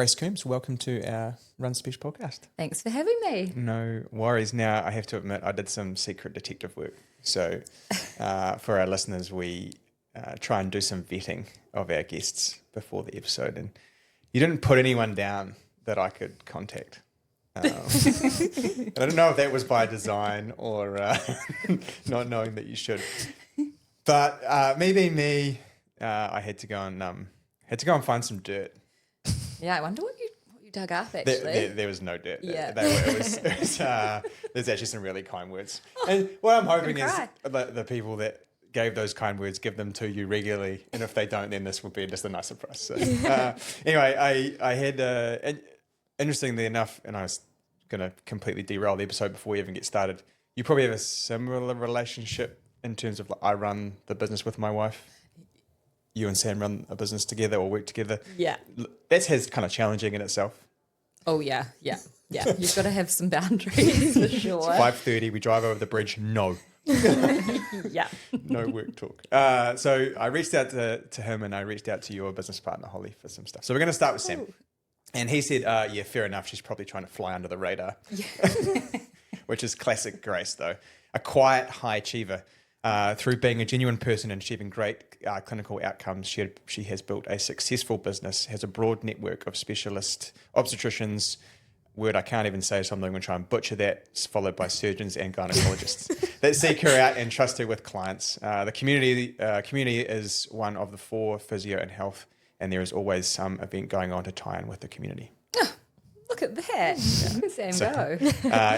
Grace Coombs, welcome to our Run Spesh podcast. Thanks for having me. No worries. Now, I have to admit, I did some secret detective work. So for our listeners, we try and do some vetting of our guests before the episode. And you didn't put anyone down that I could contact. I don't know if that was by design or not knowing that you should. But me being me, I had to go and find some dirt. Yeah, I wonder what you dug up, actually. There was no dirt. Yeah. There's actually some really kind words. And what I'm hoping is the people that gave those kind words give them to you regularly. And if they don't, then this will be just a nice surprise. So, anyway, I had, interestingly enough, and I was going to completely derail the episode before we even get started, you probably have a similar relationship in terms of I run the business with my wife. You and Sam run a business together or work together. Yeah. That's kind of challenging in itself. Oh, yeah. You've got to have some boundaries for sure. It's 5:30, we drive over the bridge. No. Yeah. No work talk. So I reached out to him and I reached out to your business partner, Holly, for some stuff. So we're going to start with Sam. And he said, yeah, fair enough. She's probably trying to fly under the radar. Yeah. Which is classic Grace, though. A quiet high achiever. Through being a genuine person and achieving great clinical outcomes, she has built a successful business, has a broad network of specialist obstetricians, word I can't even say, so I'm not going to try and butcher that, followed by surgeons and gynecologists that seek her out and trust her with clients. The community is one of the 4 physio and health, and there is always some event going on to tie in with the community. Look at that. Look at Sam go.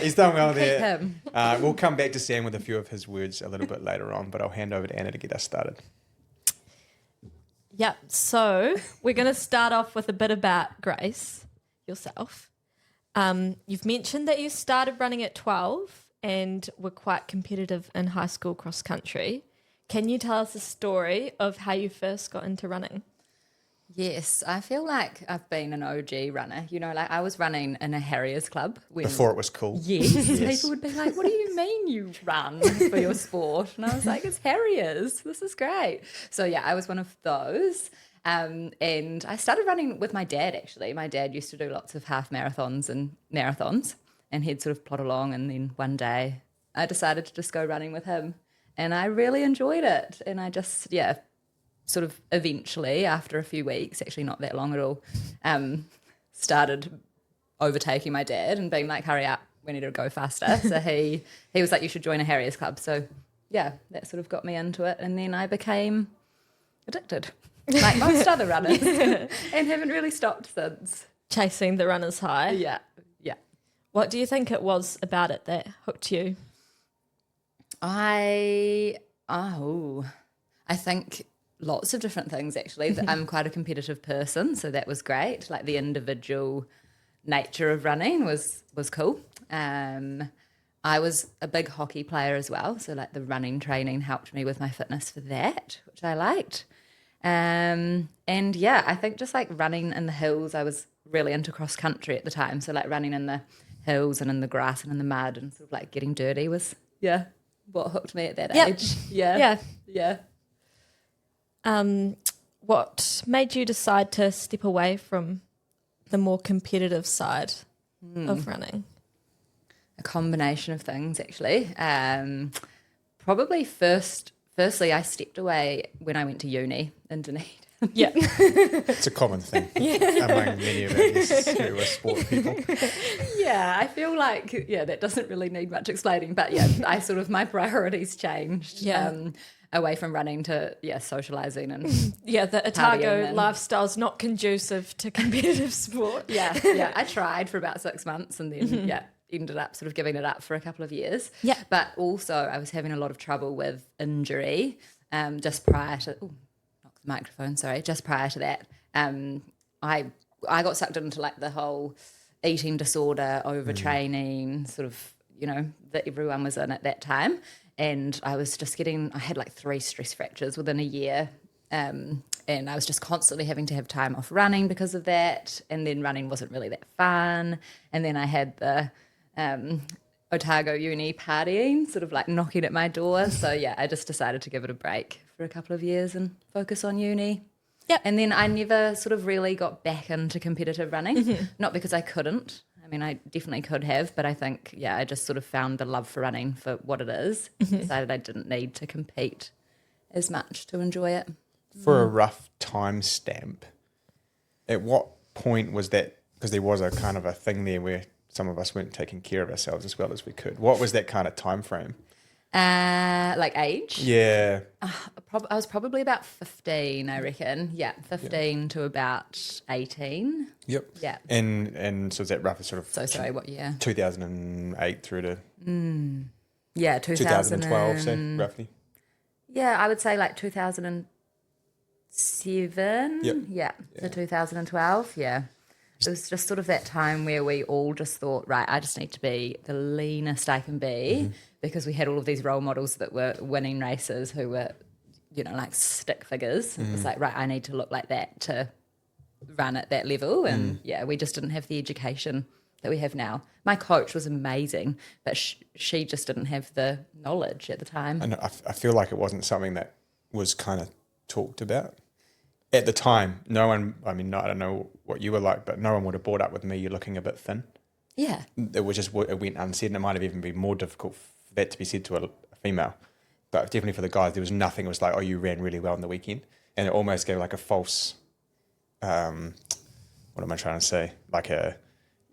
He's done well there. Him. We'll come back to Sam with a few of his words a little bit later on, but I'll hand over to Anna to get us started. Yep. So we're going to start off with a bit about Grace, yourself. You've mentioned that you started running at 12 and were quite competitive in high school cross country. Can you tell us a story of how you first got into running? Yes, I feel like I've been an OG runner. You know, like I was running in a Harriers club. Before it was cool. Yes. People would be like, what do you mean you run for your sport? And I was like, it's Harriers. This is great. So, yeah, I was one of those. And I started running with my dad, actually. My dad used to do lots of half marathons and marathons, and he'd sort of plod along. And then one day I decided to just go running with him. And I really enjoyed it. And I just, sort of eventually, after a few weeks, actually not that long at all, started overtaking my dad and being like, hurry up, we need to go faster. So he was like, you should join a Harriers club. So, yeah, that sort of got me into it. And then I became addicted, like most other runners, and haven't really stopped since. Chasing the runner's high? Yeah. What do you think it was about it that hooked you? I think lots of different things, actually. I'm quite a competitive person, so that was great. Like the individual nature of running was cool. I was a big hockey player as well, so like the running training helped me with my fitness for that, which I liked. And yeah, I think just like running in the hills, I was really into cross country at the time. So like running in the hills and in the grass and in the mud and sort of like getting dirty was, what hooked me at that age. Yeah. What made you decide to step away from the more competitive side of running? A combination of things, actually. Probably firstly, I stepped away when I went to uni in Dunedin. Yeah. It's a common thing among many of us who are sport people. Yeah, I feel like, that doesn't really need much explaining, but my priorities changed. Away from running to socialising and the Otago lifestyle's not conducive to competitive sport. I tried for about 6 months and then ended up sort of giving it up for a couple of years. Yeah, but also I was having a lot of trouble with injury. Just prior to knock the microphone. Sorry, just prior to that, I got sucked into like the whole eating disorder, overtraining, sort of that everyone was in at that time. And I was just I had like 3 stress fractures within a year. And I was just constantly having to have time off running because of that. And then running wasn't really that fun. And then I had the Otago uni partying sort of like knocking at my door. So, I just decided to give it a break for a couple of years and focus on uni. Yep. And then I never sort of really got back into competitive running, not because I couldn't. I mean, I definitely could have, but I think, I just sort of found the love for running for what it is. Decided I didn't need to compete as much to enjoy it. For a rough time stamp, at what point was that, because there was a kind of a thing there where some of us weren't taking care of ourselves as well as we could. What was that kind of time frame? Like age? Yeah. I was probably about 15, I reckon. Yeah, 15 to about 18. Yep. Yeah. And so is that roughly sort of So sorry, what year? 2008 through to 2012, say, roughly? Yeah, I would say like 2007. Yep. Yeah, so 2012, yeah. It was just sort of that time where we all just thought, right, I just need to be the leanest I can be, because we had all of these role models that were winning races who were, like stick figures. It was like, right, I need to look like that to run at that level. And we just didn't have the education that we have now. My coach was amazing, but she just didn't have the knowledge at the time. And I feel like it wasn't something that was kind of talked about. At the time, no one, I don't know what you were like, but no one would have brought up with me, you're looking a bit thin. Yeah. It went unsaid, and it might have even been more difficult for that to be said to a female. But definitely for the guys, there was nothing. It was like, oh, you ran really well on the weekend. And it almost gave like a false, what am I trying to say? Like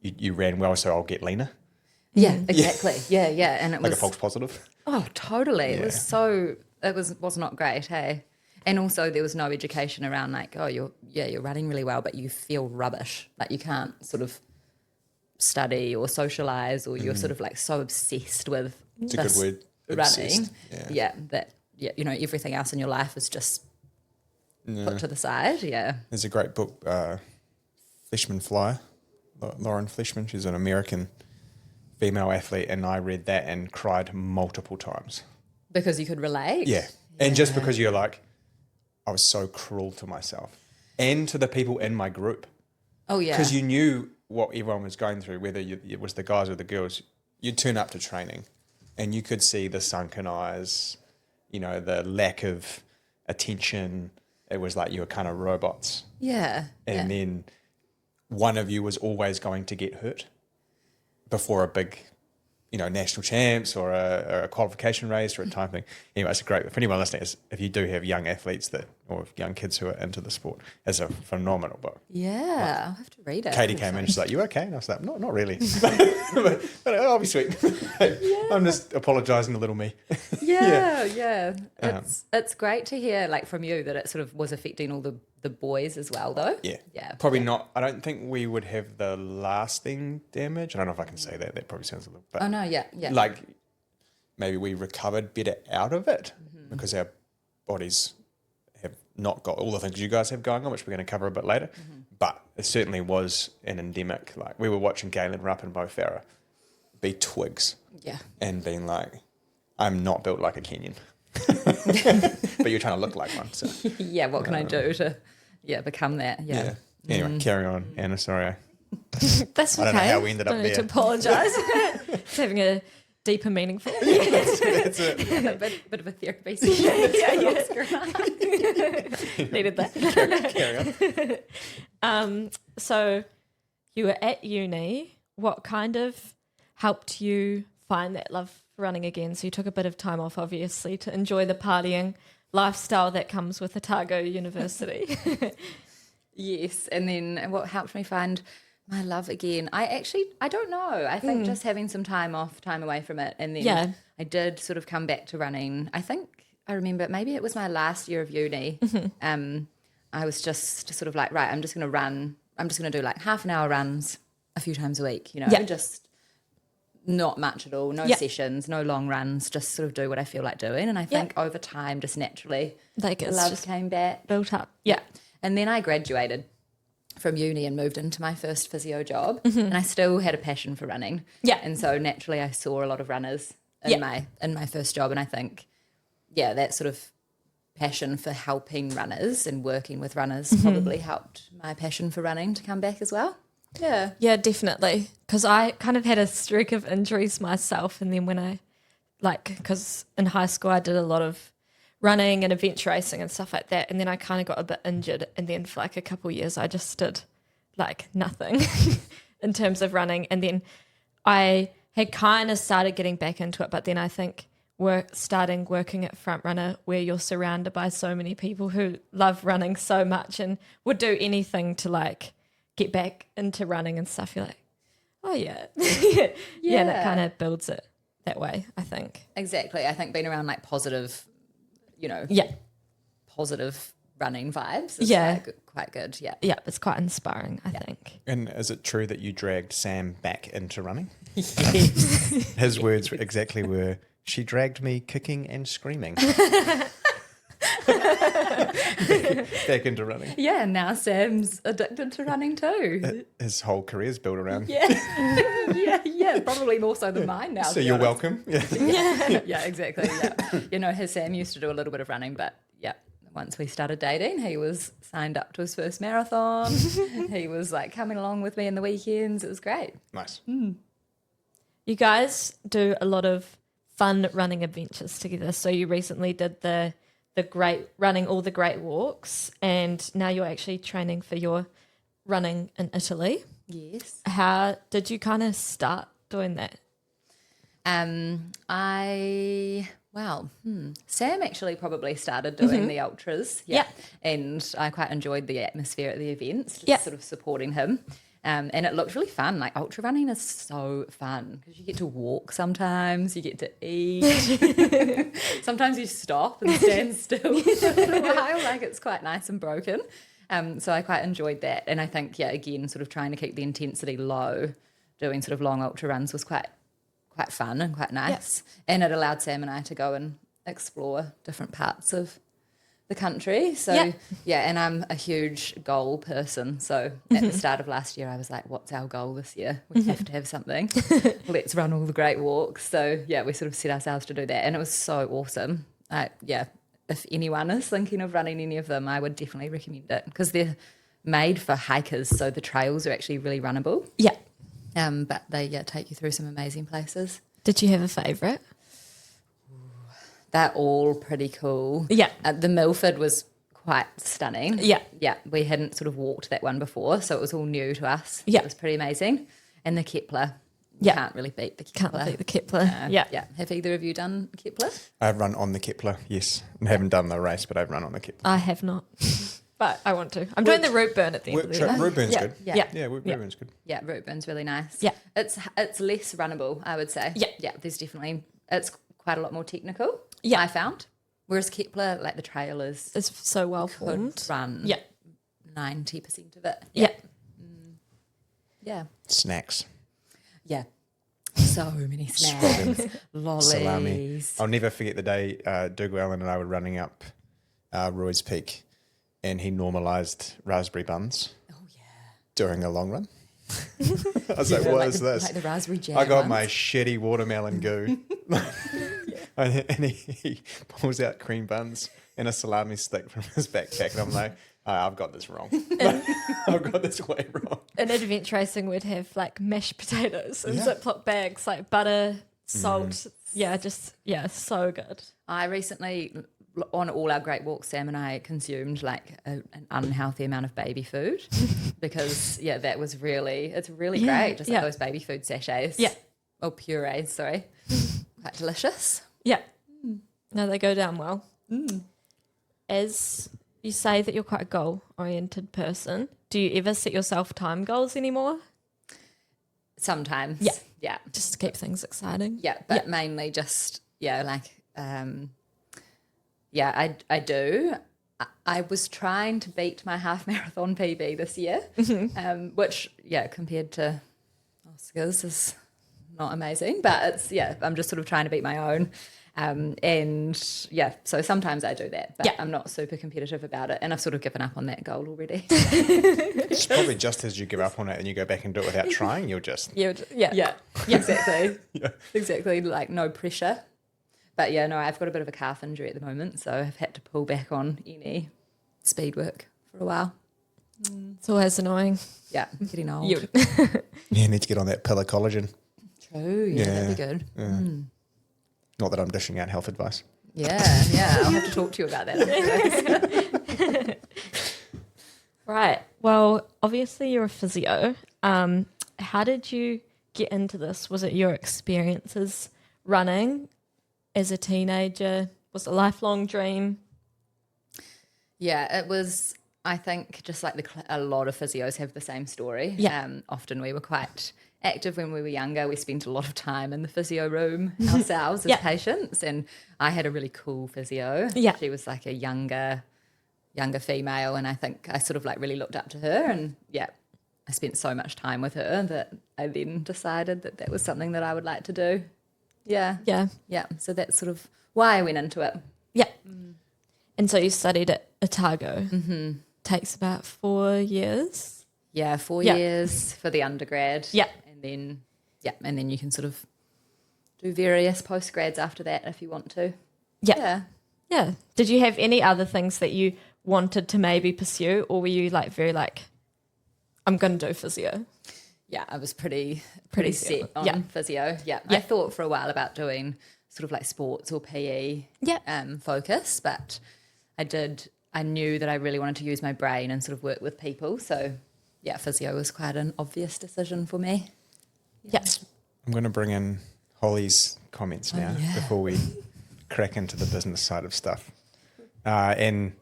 you ran well, so I'll get leaner. Yeah, exactly. Yeah. And it Like was a false positive. Oh, totally. Yeah. It was not great, hey. And also there was no education around like, oh, you're running really well, but you feel rubbish. Like you can't sort of study or socialize, or you're sort of like so obsessed with It's a good word. running. Obsessed. Everything else in your life is just put to the side. Yeah. There's a great book, Fleshman Flyer, Lauren Fleshman. She's an American female athlete, and I read that and cried multiple times. Because you could relate. Yeah. And just because you're like, I was so cruel to myself and to the people in my group. Oh, yeah. Because you knew what everyone was going through, whether it was the guys or the girls. You'd turn up to training and you could see the sunken eyes, the lack of attention. It was like you were kind of robots. Yeah. And then one of you was always going to get hurt before a big, national champs or a qualification race or a time thing. Anyway, it's great. For anyone listening, if you do have young athletes or young kids who are into the sport, it's a phenomenal book. Yeah, I'll have to read it. Katie came in and she's like, you okay? And I was like, not really. but I'll be sweet. I'm just apologising to little me. Yeah. It's great to hear like from you that it sort of was affecting all the boys as well though. Yeah. Probably not. I don't think we would have the lasting damage. I don't know if I can say that. That probably sounds a little bit. Oh no, yeah. Like maybe we recovered better out of it because our bodies have not got all the things you guys have going on, which we're going to cover a bit later. But it certainly was an endemic. Like we were watching Galen Rupp and Mo Farah be twigs. Yeah. And being like, I'm not built like a Kenyan. But you're trying to look like one. So Yeah, what can I do to become that? Yeah. Anyway, carry on, Anna. Sorry. That's okay. I don't know how we ended up Don't need there. to apologise. It's having a deeper meaning for That's it. A bit of a therapy session. Needed that. Carry on. So you were at uni. What kind of helped you find that love for running again? So you took a bit of time off, obviously, to enjoy the partying lifestyle that comes with Otago University. Yes, and then what helped me find my love again? I don't know. I think just having some time off, time away from it, and then I did sort of come back to running. I think I remember maybe it was my last year of uni. I was just sort of like, right, I'm just going to run. I'm just going to do like half an hour runs a few times a week, just not much at all, no sessions, no long runs, just sort of do what I feel like doing. And I think over time, just naturally, the love came back. Built up. Yeah. And then I graduated from uni and moved into my first physio job, and I still had a passion for running. Yeah. And so naturally I saw a lot of runners in my first job, and I think, that sort of passion for helping runners and working with runners probably helped my passion for running to come back as well. Yeah. Yeah, definitely. Because I kind of had a streak of injuries myself, and then when because in high school I did a lot of running and adventure racing and stuff like that. And then I kind of got a bit injured. And then for like a couple of years, I just did like nothing in terms of running. And then I had kind of started getting back into it. But then I think working at Front Runner, where you're surrounded by so many people who love running so much and would do anything to like get back into running and stuff, you're like, oh yeah. Yeah, and it kind of builds it that way, I think. Exactly. I think being around like positive, positive running vibes is quite good. Yeah. Yeah, it's quite inspiring, I think. And is it true that you dragged Sam back into running? Yes. His words exactly were, she dragged me kicking and screaming. Back into running. Yeah, now Sam's addicted to running too. His whole career's built around. Yeah, probably more so than mine now. So you're welcome. Yeah, exactly. Yeah, his Sam used to do a little bit of running, but once we started dating, he was signed up to his first marathon. He was like coming along with me in the weekends. It was great. Nice. You guys do a lot of fun running adventures together. So you recently did the running all the great walks, and now you're actually training for your running in Italy. Yes. How did you kind of start doing that? Sam actually probably started doing the ultras. Yeah. And I quite enjoyed the atmosphere at the events, Yeah. sort of supporting him. And it looked really fun. Like ultra running is so fun because you get to walk sometimes, you get to eat. Sometimes you stop and stand still for a while. Like it's quite nice and broken. So I quite enjoyed that. And I think, again, sort of trying to keep the intensity low, doing sort of long ultra runs was quite fun and quite nice. Yeah. And it allowed Sam and I to go and explore different parts of the country. So, and I'm a huge goal person. So at the start of last year, I was like, what's our goal this year? We have to have something. Let's run all the great walks. So, we sort of set ourselves to do that. And it was so awesome. If anyone is thinking of running any of them, I would definitely recommend it because they're made for hikers. So the trails are actually really runnable. Yeah. But they take you through some amazing places. Did you have a favourite? They're all pretty cool. Yeah. The Milford was quite stunning. Yeah. Yeah, we hadn't sort of walked that one before, so it was all new to us. Yeah. It was pretty amazing. And the Kepler. You can't really beat the Kepler. Can't beat the Kepler. Yeah. Have either of you done Kepler? I've run on the Kepler, yes. I haven't done the race, but I've run on the Kepler. I have not. But I want to. I'm doing the root burn at the end of the year. Root burn's good. Yeah. Root burn's good. Yeah, root burn's really nice. Yeah. It's less runnable, I would say. Yeah. Yeah, it's quite a lot more technical, Yeah. I found. Whereas Kepler, like the trail is... It's so well formed. Could run 90% of it. Yeah. Yeah. Snacks. Yeah. So many snacks. Lollies. Salami. I'll never forget the day Dougal Allen and I were running up Roy's Peak and he normalised raspberry buns during a long run. I was like, what is this? Like the raspberry jam I got ones. my shitty watermelon goo. And he pulls out cream buns and a salami stick from his backpack. And I'm like, I've got this wrong. I've got this way wrong. In adventure racing, we'd have like mashed potatoes in Ziploc bags, like butter, salt. Yeah, so good. I recently, on all our great walks, Sam and I consumed like an unhealthy amount of baby food because, that was it's really great. Just like those baby food sachets. Yeah. Oh, purees, sorry. Quite delicious. Yeah. No, they go down well. As you say that you're quite a goal-oriented person, do you ever set yourself time goals anymore? Sometimes. Yeah. Yeah. Just to keep things exciting? Yeah, but mainly just, I do. I was trying to beat my half marathon PB this year, which, compared to Oscars is not amazing, but it's, I'm just sort of trying to beat my own. So sometimes I do that, but I'm not super competitive about it. And I've sort of given up on that goal already. It's probably just as you give up on it and you go back and do it without trying, you'll just... Exactly. Exactly, like no pressure. But I've got a bit of a calf injury at the moment, so I've had to pull back on any speed work for a while. It's always annoying. Yeah, getting old. You need to get on that pill of collagen. True, that'd be good. Not that I'm dishing out health advice. Yeah, I'll have to talk to you about that. Right. Well, obviously you're a physio. How did you get into this? Was it your experiences running as a teenager? Was it a lifelong dream? Yeah, it was, I think, just like a lot of physios have the same story. Yeah. Often we were quite active when we were younger. We spent a lot of time in the physio room ourselves as patients, and I had a really cool physio. Yeah. She was like a younger female, and I think I sort of like really looked up to her, and I spent so much time with her that I then decided that was something that I would like to do. Yeah. So that's sort of why I went into it. Yeah. And so you studied at Otago. Mm-hmm. Takes about 4 years. Yeah, 4 years for the undergrad. Yeah. And then you can sort of do various postgrads after that if you want to. Yeah. Did you have any other things that you wanted to maybe pursue, or were you like very like, I'm going to do physio? Yeah, I was pretty set on physio. Yeah. I thought for a while about doing sort of like sports or PE focus, but I knew that I really wanted to use my brain and sort of work with people. So yeah, physio was quite an obvious decision for me. Yeah. I'm going to bring in Holly's comments now before we crack into the business side of stuff. And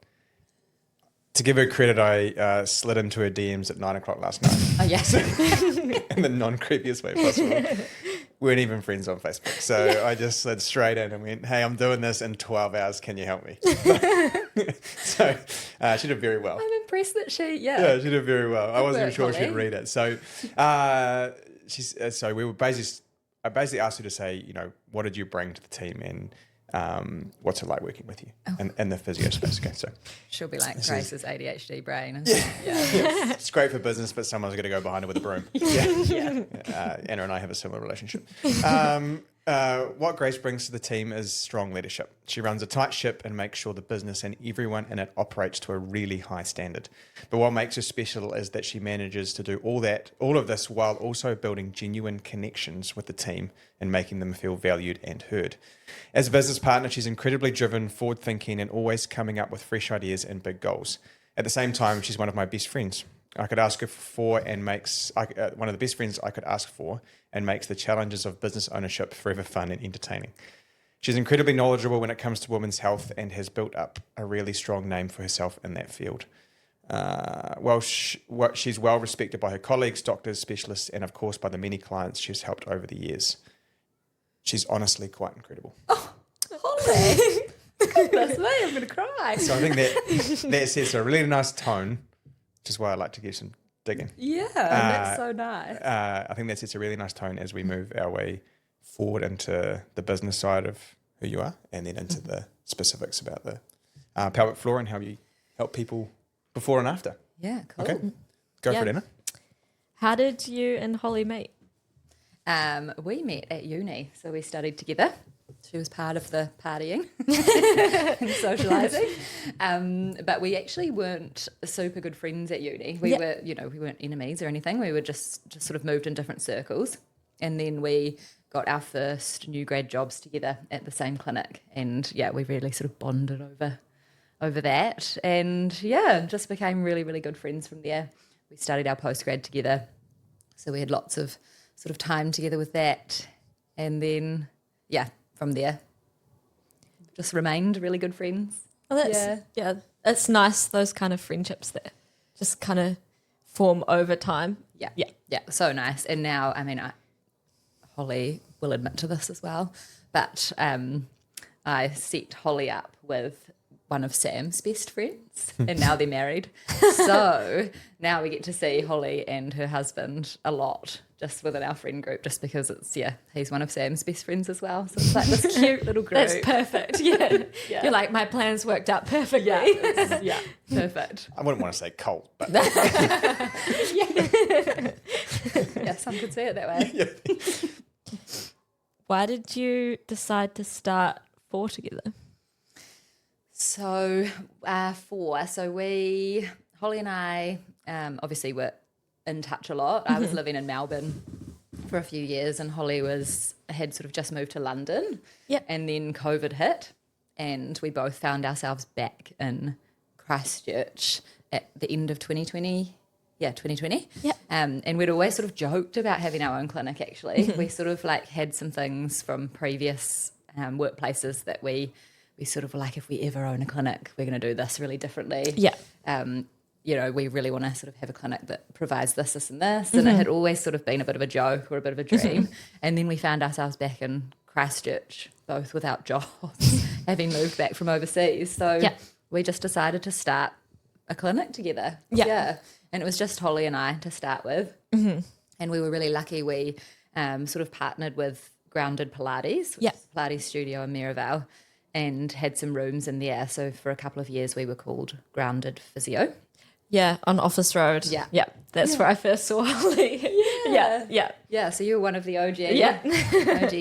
to give her credit, I slid into her DMs at 9 o'clock last night. Oh, yes. In the non-creepiest way possible. We weren't even friends on Facebook. So I just slid straight in and went, hey, I'm doing this in 12 hours. Can you help me? So she did very well. I'm impressed that she she did very well. I wasn't even sure Holly. she'd read it. So so we were I basically asked her to say, what did you bring to the team, and what's it like working with you in the physio space? Okay, so she'll be like Grace's ADHD brain. And it's great for business, but someone's going to go behind her with a broom. Anna and I have a similar relationship. What Grace brings to the team is strong leadership. She runs a tight ship and makes sure the business and everyone in it operates to a really high standard. But what makes her special is that she manages to do all of this while also building genuine connections with the team and making them feel valued and heard. As a business partner, she's incredibly driven, forward-thinking, and always coming up with fresh ideas and big goals. At the same time, she's one of my best friends. I could ask her for and makes one of the best friends I could ask for, and makes the challenges of business ownership forever fun and entertaining. She's incredibly knowledgeable when it comes to women's health and has built up a really strong name for herself in that field. She's well respected by her colleagues, doctors, specialists, and of course by the many clients she's helped over the years. She's honestly quite incredible. Oh, Holly. That's me. I'm going to cry. So I think that sets a really nice tone, which is why I like to give some digging. Yeah, that's so nice. I think that sets a really nice tone as we move our way forward into the business side of who you are, and then into the specifics about the pelvic floor and how you help people before and after. Yeah, cool. Okay, go for it, Anna. How did you and Holly meet? We met at uni, so we studied together. She was part of the partying and socialising. But we actually weren't super good friends at uni. We were, we weren't enemies or anything. We were just sort of moved in different circles. And then we got our first new grad jobs together at the same clinic. And we really sort of bonded over that. And just became really, really good friends from there. We studied our postgrad together. So we had lots of sort of time together with that. And then, from there, just remained really good friends. Oh, it's nice, those kind of friendships that just kind of form over time. Yeah, so nice. And now, Holly will admit to this as well, but I set Holly up with one of Sam's best friends, and now they're married. So now we get to see Holly and her husband a lot just within our friend group, just because it's, he's one of Sam's best friends as well. So it's like this cute little group. That's perfect. Yeah. You're like, my plans worked out perfectly. Yeah, perfect. I wouldn't want to say cult, but Some could say it that way. Why did you decide to start 4 together? So Holly and I obviously were in touch a lot. I was living in Melbourne for a few years, and Holly had sort of just moved to London. Yep. And then COVID hit, and we both found ourselves back in Christchurch at the end of 2020. Yeah, 2020. Yeah. And we'd always sort of joked about having our own clinic, actually. We sort of like had some things from previous workplaces that we sort of were like, if we ever own a clinic, we're going to do this really differently. Yeah. We really want to sort of have a clinic that provides this, this and this. And it had always sort of been a bit of a joke or a bit of a dream. And then we found ourselves back in Christchurch, both without jobs, having moved back from overseas. So we just decided to start a clinic together. Yeah. And it was just Holly and I to start with. And we were really lucky. We sort of partnered with Grounded Pilates, which is a Pilates studio in Maryvale, and had some rooms in there. So for a couple of years we were called Grounded Physio. Yeah, on Office Road. Yeah. That's where I first saw Holly. Yeah. So you were one of the OG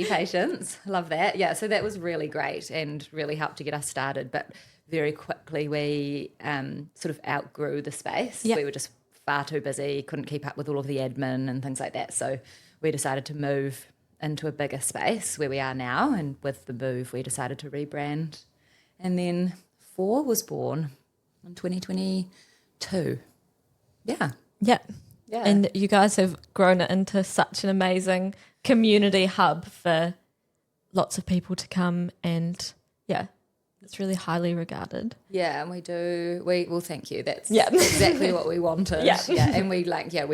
patients. Love that. Yeah, so that was really great and really helped to get us started. But very quickly we sort of outgrew the space. We were just far too busy, couldn't keep up with all of the admin and things like that. So we decided to move into a bigger space where we are now. And with the move, we decided to rebrand. And then 4 was born in 2022. Yeah. And you guys have grown it into such an amazing community hub for lots of people to come, and it's really highly regarded. Yeah, and we do. Well, thank you. That's exactly what we wanted. And we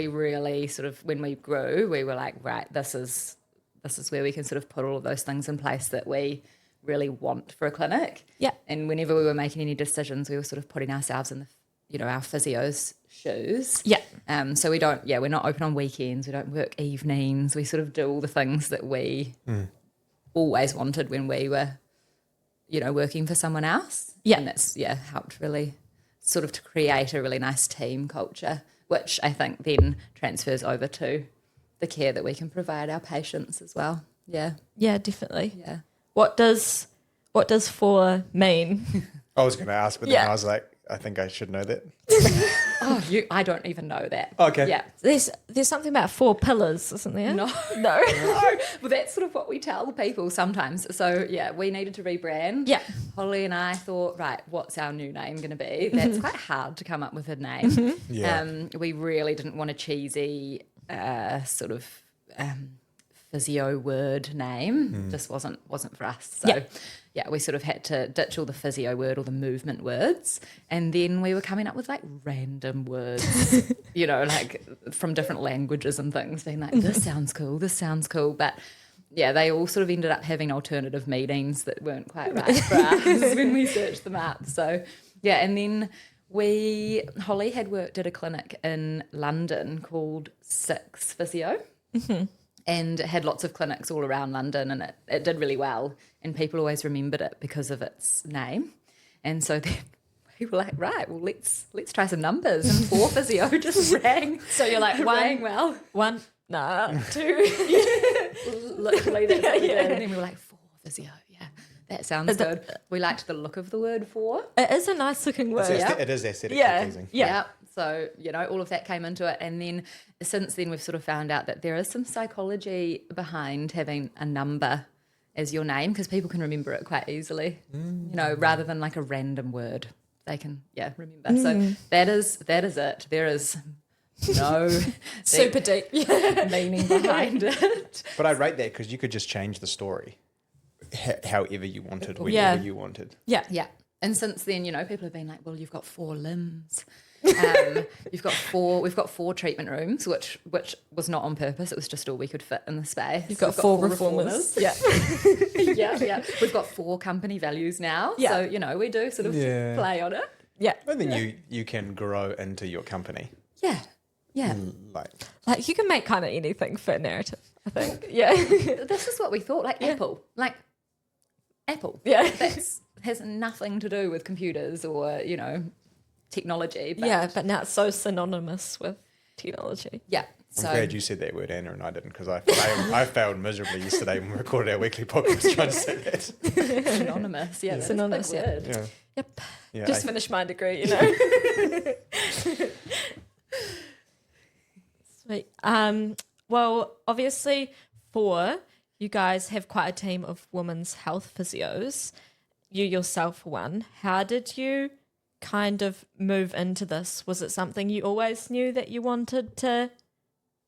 really sort of, when we grew, we were like, right, this is where we can sort of put all of those things in place that we really want for a clinic. Yeah. And whenever we were making any decisions, we were sort of putting ourselves in our physio's shoes. Yeah. So we're not open on weekends. We don't work evenings. We sort of do all the things that we always wanted when we were, working for someone else. Yeah. And that's, helped really sort of to create a really nice team culture, which I think then transfers over to the care that we can provide our patients as well. Yeah. Yeah, definitely. Yeah. What does 4 mean? I was going to ask, but then I was like, I think I should know that. I don't even know that. Okay. Yeah. There's something about 4 pillars, isn't there? No. Well, that's sort of what we tell people sometimes. So, we needed to rebrand. Yeah. Holly and I thought, right, what's our new name going to be? That's quite hard to come up with a name. We really didn't want a cheesy sort of physio word name. Just wasn't for us. So we sort of had to ditch all the physio word, all the movement words, and then we were coming up with like random words, like from different languages and things, being like, this sounds cool. But they all sort of ended up having alternative meanings that weren't quite right for us when we searched them up. So and then Holly had worked at a clinic in London called Six Physio. And it had lots of clinics all around London, and it did really well, and people always remembered it because of its name. And so then we were like, right, well, let's try some numbers, and 4 Physio just rang. So you're like, rang well. 1, 2. Literally, that's what we did. And then we were like, 4 Physio, that sounds good. We liked the look of the word 4. It is a nice looking word. It is aesthetically pleasing. Yeah. So, all of that came into it. And then since then, we've sort of found out that there is some psychology behind having a number as your name, because people can remember it quite easily, rather than like a random word. They can, remember. So that is it. There is no super deep meaning behind it. But I rate that because you could just change the story however you wanted, whenever you wanted. Yeah. And since then, people have been like, well, you've got 4 limbs. We've got 4 treatment rooms, which was not on purpose. It was just all we could fit in the space. You've got 4 reformers. Yeah. We've got 4 company values now. So, we do sort of play on it. Yeah. I think you can grow into your company. Yeah. Like you can make kind of anything fit narrative, I think. Yeah. This is what we thought, like Apple. Like Apple. Yeah. That has nothing to do with computers or, technology. But now it's so synonymous with technology. Yeah. I'm glad you said that word, Anna, and I didn't, because I failed miserably yesterday when we recorded our weekly podcast trying to say that. Synonymous. Yeah, synonymous. Yeah. Word. Yeah. Yep. Yeah, Just finished my degree, Sweet. Well, obviously, you guys have quite a team of women's health physios. you yourself one. How did you kind of move into this? Was it something you always knew that you wanted to,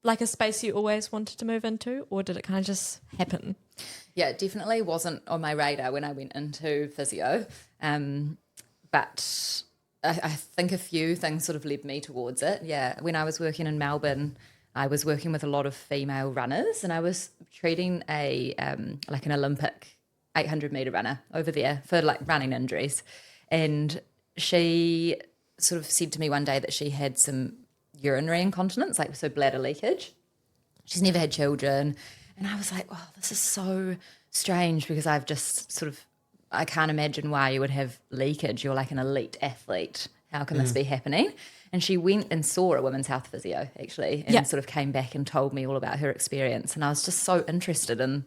like a space you always wanted to move into, or did it kind of just happen? Yeah, it definitely wasn't on my radar when I went into physio. But I think a few things sort of led me towards it. Yeah, when I was working in Melbourne, I was working with a lot of female runners, and I was treating an Olympic 800 meter runner over there for like running injuries. And she sort of said to me one day that she had some urinary incontinence, like so bladder leakage. She's never had children. And I was like, oh, this is so strange because I've just sort of, I can't imagine why you would have leakage. You're like an elite athlete. How can this be happening? And she went and saw a women's health physio actually, and sort of came back and told me all about her experience. And I was just so interested in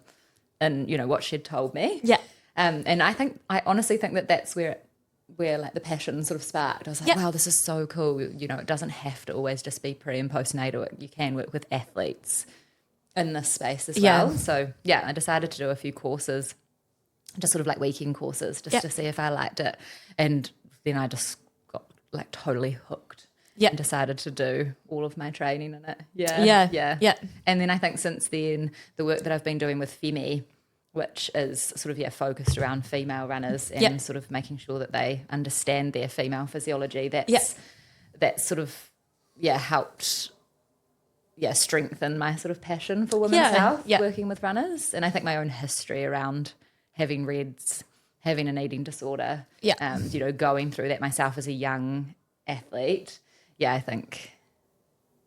you know what she'd told me. Yeah. And I honestly think that that's where like the passion sort of sparked. I was like, wow, this is so cool. You know, it doesn't have to always just be pre and postnatal. You can work with athletes in this space as well. So yeah, I decided to do a few courses, just sort of like weekend courses, just to see if I liked it. And then I just got like totally hooked. And decided to do all of my training in it. Yeah. And then I think since then, the work that I've been doing with Femi, which is sort of focused around female runners and sort of making sure that they understand their female physiology, that sort of helped strengthen my sort of passion for women's health, working with runners. And I think my own history around having REDS, having an eating disorder, you know, going through that myself as a young athlete, I think,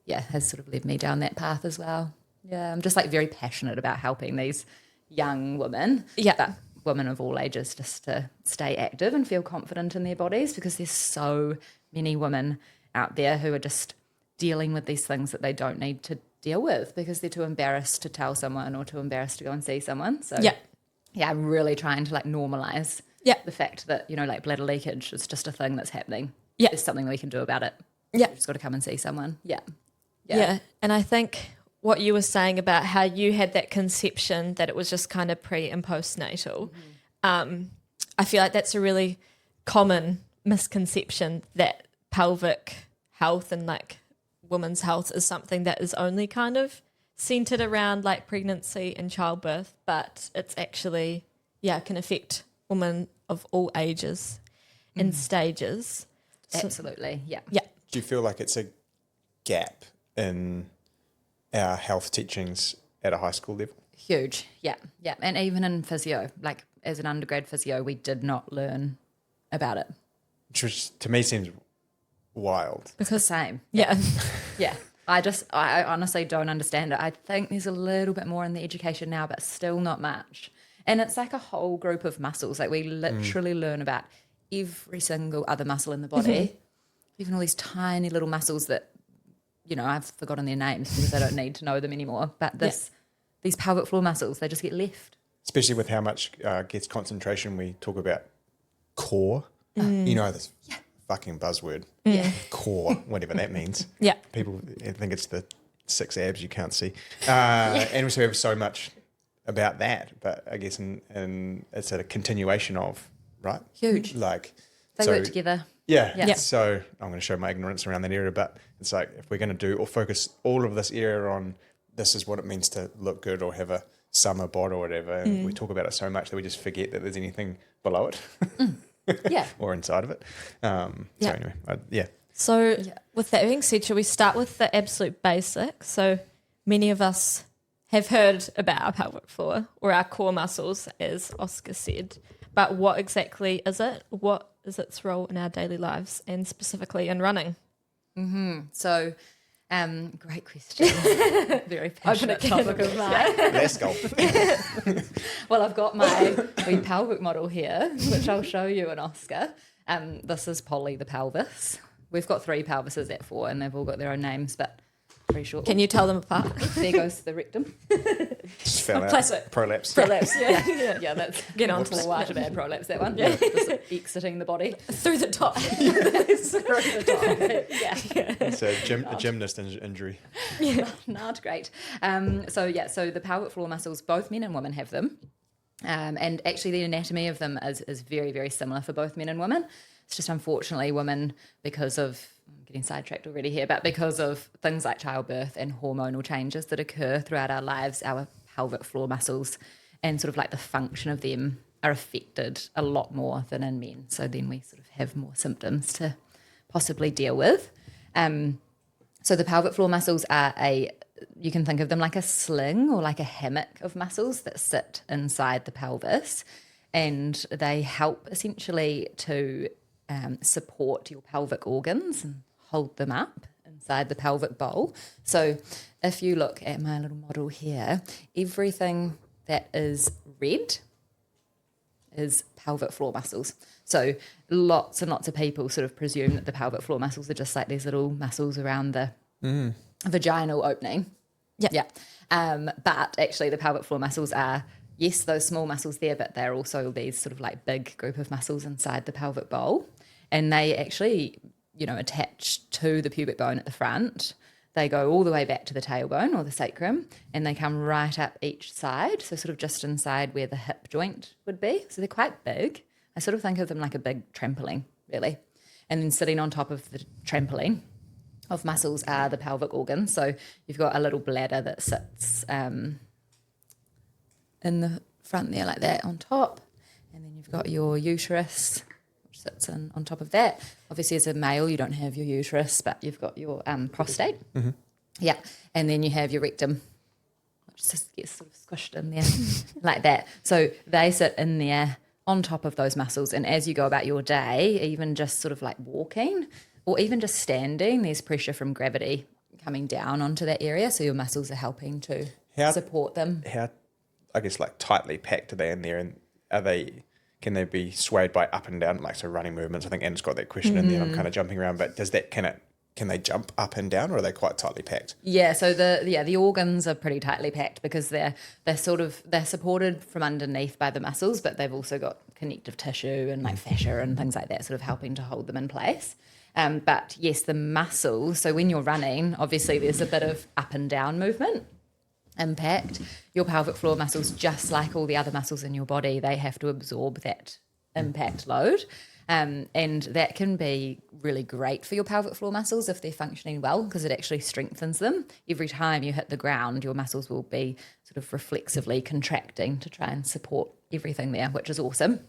has sort of led me down that path as well. Yeah, I'm just like very passionate about helping these young women, but women of all ages, just to stay active and feel confident in their bodies, because there's so many women out there who are just dealing with these things that they don't need to deal with because they're too embarrassed to tell someone or too embarrassed to go and see someone. So I'm really trying to like normalize the fact that, you know, like bladder leakage is just a thing that's happening. There's something we can do about it. You just got to come and see someone. Yeah. And I think what you were saying about how you had that conception that it was just kind of pre and postnatal, I feel like that's a really common misconception, that pelvic health and like women's health is something that is only kind of centered around like pregnancy and childbirth, but it's actually, can affect women of all ages and stages. Absolutely, yeah. Do you feel like it's a gap in our health teachings at a high school level? Huge, yeah. And even in physio, like as an undergrad physio, we did not learn about it. Which to me seems wild. Because same. Yeah. I honestly don't understand it. I think there's a little bit more in the education now, but still not much. And it's like a whole group of muscles. Like we literally learn about every single other muscle in the body, even all these tiny little muscles that, you know, I've forgotten their names because I don't need to know them anymore. But these pelvic floor muscles, they just get left. Especially with how much gets concentration we talk about core. You know, this fucking buzzword. Core, whatever that means. People think it's the 6 abs you can't see. And also we have so much about that, but I guess in it's a continuation of, right? Huge. Like they work together. So I'm going to show my ignorance around that area, but it's like if we're going to do or focus all of this area on this is what it means to look good or have a summer bod or whatever, and we talk about it so much that we just forget that there's anything below it. Or inside of it. So anyway, So with that being said, shall we start with the absolute basics? So many of us have heard about our pelvic floor or our core muscles, as Oscar said, but what exactly is it? What is its role in our daily lives and specifically in running? So, great question. Very passionate topic of mine. let's go. Well, I've got my wee pelvic model here, which I'll show you in Oscar. This is Polly the pelvis. We've got 3 pelvises at 4, and they've all got their own names, but pretty short. Can you tell them apart? There goes the rectum. Just fell out. Prolapse. Prolapse, yeah. That's get on to the white of bad prolapse, that one. Just exiting the body. Through the top. Through the top. It's a gymnast injury. Not great. So the pelvic floor muscles, both men and women have them. And actually the anatomy of them is very, very similar for both men and women. It's just unfortunately women, because of, I'm getting sidetracked already here, but because of things like childbirth and hormonal changes that occur throughout our lives, our pelvic floor muscles and sort of like the function of them are affected a lot more than in men. So then we sort of have more symptoms to possibly deal with. So the pelvic floor muscles are you can think of them like a sling or like a hammock of muscles that sit inside the pelvis, and they help essentially to support your pelvic organs and hold them up inside the pelvic bowl. So if you look at my little model here, everything that is red is pelvic floor muscles. So lots and lots of people sort of presume that the pelvic floor muscles are just like these little muscles around the vaginal opening. Yeah. But actually the pelvic floor muscles are, yes, those small muscles there, but they're also these sort of like big group of muscles inside the pelvic bowl. And they actually, attach to the pubic bone at the front. They go all the way back to the tailbone or the sacrum, and they come right up each side, so sort of just inside where the hip joint would be. So they're quite big. I sort of think of them like a big trampoline, really. And then sitting on top of the trampoline of muscles are the pelvic organs. So you've got a little bladder that sits in the front there like that on top, and then you've got your uterus, which sits on top of that. Obviously, as a male, you don't have your uterus, but you've got your prostate. Mm-hmm. Yeah, and then you have your rectum, which just gets sort of squished in there like that. So they sit in there on top of those muscles, and as you go about your day, even just sort of like walking or even just standing, there's pressure from gravity coming down onto that area, so your muscles are helping to support them. How, I guess, like tightly packed are they in there, and can they be swayed by up and down, like so running movements? I think Anne's got that question in there. I'm kind of jumping around, but can they jump up and down, or are they quite tightly packed? Yeah, so the organs are pretty tightly packed because they're supported from underneath by the muscles, but they've also got connective tissue and like fascia and things like that, sort of helping to hold them in place. But yes, the muscles. So when you're running, obviously there's a bit of up and down movement. Impact. Your pelvic floor muscles, just like all the other muscles in your body, they have to absorb that impact load. And that can be really great for your pelvic floor muscles if they're functioning well, because it actually strengthens them. Every time you hit the ground, your muscles will be sort of reflexively contracting to try and support everything there, which is awesome.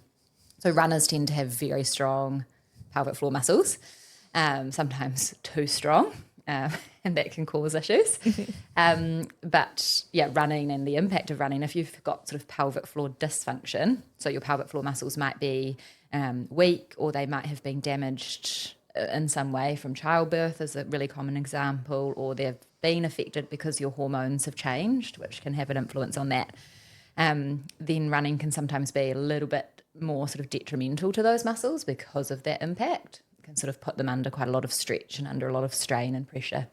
So runners tend to have very strong pelvic floor muscles, sometimes too strong. And that can cause issues. But yeah, running and the impact of running, if you've got sort of pelvic floor dysfunction, so your pelvic floor muscles might be weak, or they might have been damaged in some way from childbirth is a really common example, or they've been affected because your hormones have changed, which can have an influence on that. Then running can sometimes be a little bit more sort of detrimental to those muscles because of that impact. It can sort of put them under quite a lot of stretch and under a lot of strain and pressure,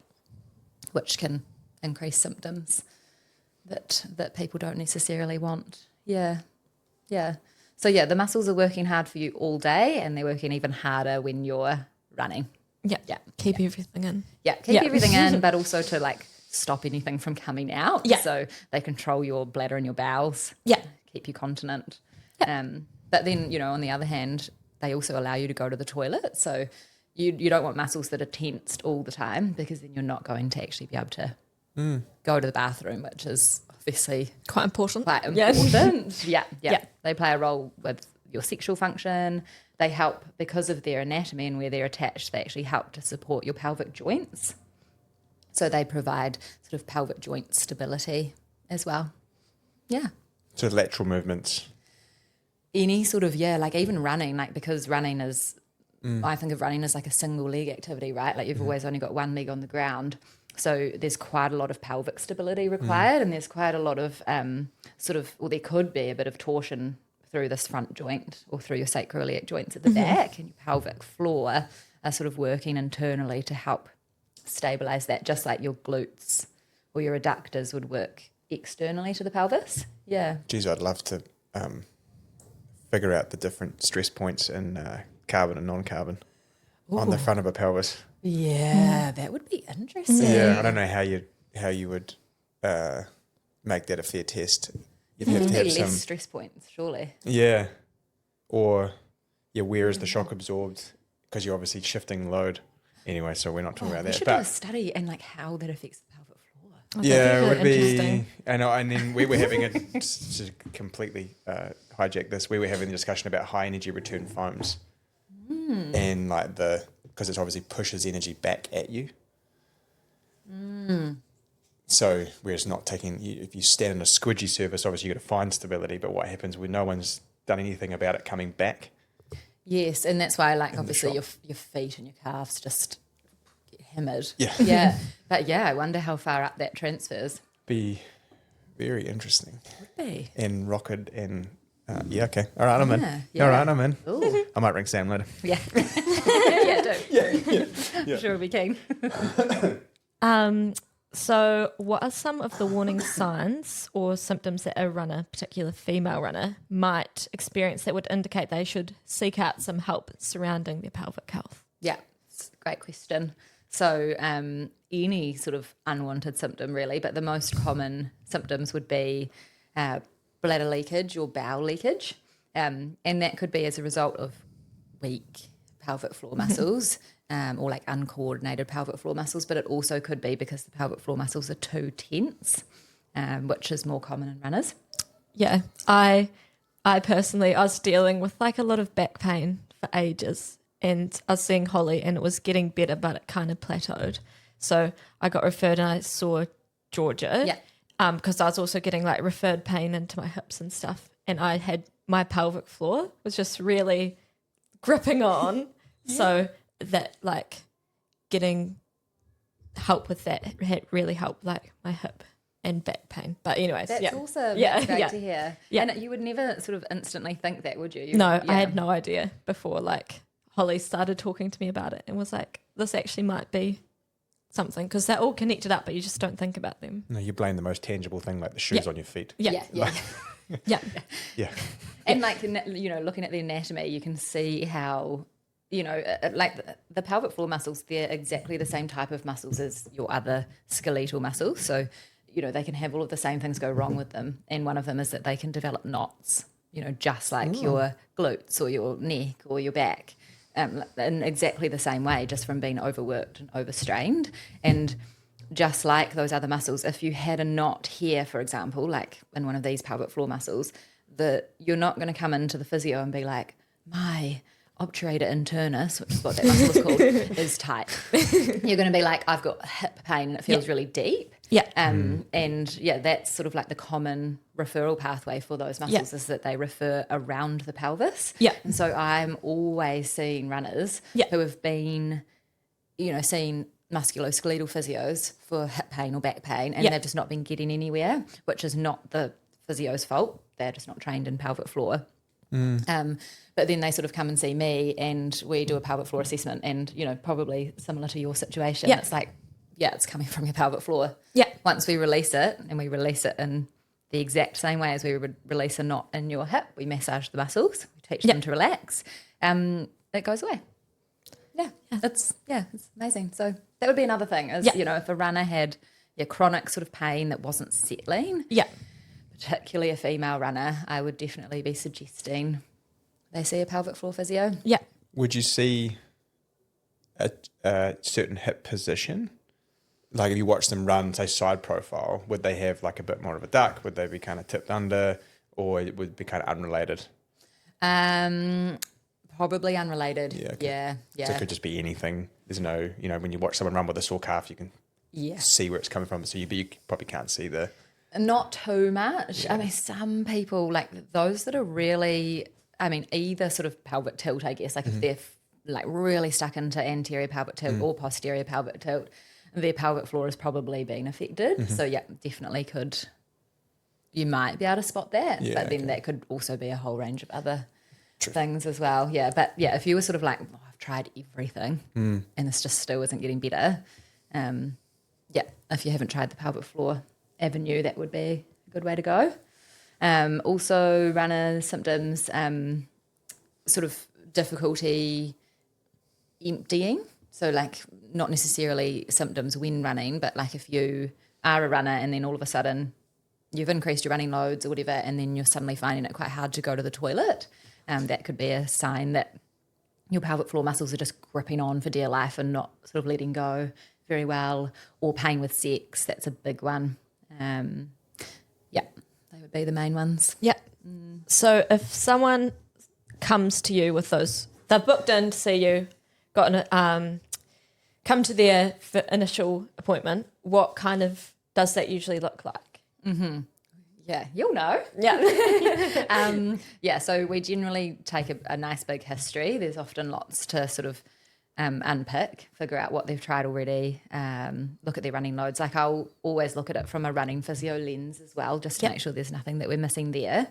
which can increase symptoms that people don't necessarily want. Yeah. So yeah, the muscles are working hard for you all day, and they're working even harder when you're running. Yeah. Keep everything in. Yeah, keep everything in, but also to like stop anything from coming out. Yeah. So they control your bladder and your bowels. Yeah. Keep you continent. Yeah. But then, on the other hand, they also allow you to go to the toilet. So you don't want muscles that are tensed all the time, because then you're not going to actually be able to go to the bathroom, which is obviously quite important. Yeah. They play a role with your sexual function. They help because of their anatomy and where they're attached. They actually help to support your pelvic joints. So they provide sort of pelvic joint stability as well. Yeah. So lateral movements. Any sort of, like even running, like because running is, I think of running as like a single leg activity, right? Like you've always only got one leg on the ground. So there's quite a lot of pelvic stability required, and there's quite a lot of there could be a bit of torsion through this front joint or through your sacroiliac joints at the back, and your pelvic floor are sort of working internally to help stabilize that, just like your glutes or your adductors would work externally to the pelvis. Yeah. Geez, I'd love to figure out the different stress points in carbon and non-carbon on the front of a pelvis. Yeah, that would be interesting. Yeah, I don't know how you would make that a fair test. you'd have to Be have less some, stress points, surely. yeah, or where is the shock absorbed? Because you're obviously shifting load. Anyway, so we're not talking about We that. should do a But study and like how that affects the pelvic floor. Oh, yeah, that'd it would be. interesting. I know, and then we were having a to completely hijack this. We were having a discussion about high energy return foams, and like because it obviously pushes energy back at you. So whereas not taking, if you stand on a squidgy surface, obviously you got to find stability. But what happens when no one's done anything about it coming back? Yes, and that's why, like, the obviously shock. your feet and your calves just get hammered. Yeah. Yeah. But yeah, I wonder how far up that transfers. Be very interesting Be. and rocket and yeah, okay, all right, I'm in. Yeah. All right, I'm in. Ooh. I might ring Sam later. Yeah. Yeah, do. I'm sure we'll be keen. So what are some of the warning signs or symptoms that a runner, particular female runner, might experience that would indicate they should seek out some help surrounding their pelvic health? Yeah, it's a great question. So any sort of unwanted symptom really, but the most common symptoms would be bladder leakage or bowel leakage. And that could be as a result of weak pelvic floor muscles or like uncoordinated pelvic floor muscles, but it also could be because the pelvic floor muscles are too tense, which is more common in runners. Yeah, I personally, I was dealing with like a lot of back pain for ages, and I was seeing Holly and it was getting better, but it kind of plateaued. So I got referred and I saw Georgia. Yeah. Because I was also getting like referred pain into my hips and stuff, and I had my pelvic floor was just really gripping on. So that like getting help with that had really helped like my hip and back pain. But anyways, That's yeah. also Yeah, great yeah. to hear. Yeah. And you would never sort of instantly think that, would you? No, Yeah. I had no idea before like Holly started talking to me about it and was like, this actually might be something, because they're all connected up, but you just don't think about them. No, you blame the most tangible thing, like the shoes on your feet. Yeah. Yeah. Yeah. Yeah. And like, you know, looking at the anatomy, you can see how, you know, like the pelvic floor muscles, they're exactly the same type of muscles as your other skeletal muscles. So, you know, they can have all of the same things go wrong with them. And one of them is that they can develop knots, you know, just like your glutes or your neck or your back, in exactly the same way, just from being overworked and overstrained. And just like those other muscles, if you had a knot here, for example, like in one of these pelvic floor muscles, you're not going to come into the physio and be like, my obturator internus, which is what that muscle is called, is tight. You're going to be like, I've got hip pain and it feels really deep. Yeah. And yeah, that's sort of like the common referral pathway for those muscles, is that they refer around the pelvis. Yeah. And so I'm always seeing runners who have been, you know, seeing musculoskeletal physios for hip pain or back pain, and they've just not been getting anywhere, which is not the physio's fault. They're just not trained in pelvic floor. But then they sort of come and see me and we do a pelvic floor assessment, and, you know, probably similar to your situation, it's like, yeah, it's coming from your pelvic floor. Yeah. Once we release it, and we release it in the exact same way as we would release a knot in your hip, we massage the muscles, we teach them to relax, it goes away. Yeah, it's amazing. So that would be another thing is, you know, if a runner had chronic sort of pain that wasn't settling, particularly a female runner, I would definitely be suggesting they see a pelvic floor physio. Yeah. Would you see a certain hip position? Like if you watch them run, say side profile, would they have like a bit more of a duck? Would they be kind of tipped under, or it would be kind of unrelated? Probably unrelated. Yeah, okay. Yeah. So it could just be anything. There's no, you know, when you watch someone run with a sore calf, you can see where it's coming from. So you probably can't see the... Not too much. I mean, some people, like those that are really, I mean, either sort of pelvic tilt, I guess, like if they're like really stuck into anterior pelvic tilt or posterior pelvic tilt, their pelvic floor has probably been affected. So yeah, definitely you might be able to spot that. Yeah, but then that could also be a whole range of other things as well. Yeah, but yeah, if you were sort of like, I've tried everything and this just still isn't getting better, if you haven't tried the pelvic floor avenue, that would be a good way to go. Also, runner symptoms, sort of difficulty emptying. So like not necessarily symptoms when running, but like if you are a runner and then all of a sudden you've increased your running loads or whatever, and then you're suddenly finding it quite hard to go to the toilet, that could be a sign that your pelvic floor muscles are just gripping on for dear life and not sort of letting go very well, or pain with sex. That's a big one. Yeah, they would be the main ones. Yeah. So if someone comes to you with those, they've booked in to see you, come to their initial appointment, what kind of does that usually look like? Yeah, you'll know. Yeah. So we generally take a nice big history. There's often lots to sort of unpick, figure out what they've tried already, look at their running loads. Like I'll always look at it from a running physio lens as well, just to make sure there's nothing that we're missing there.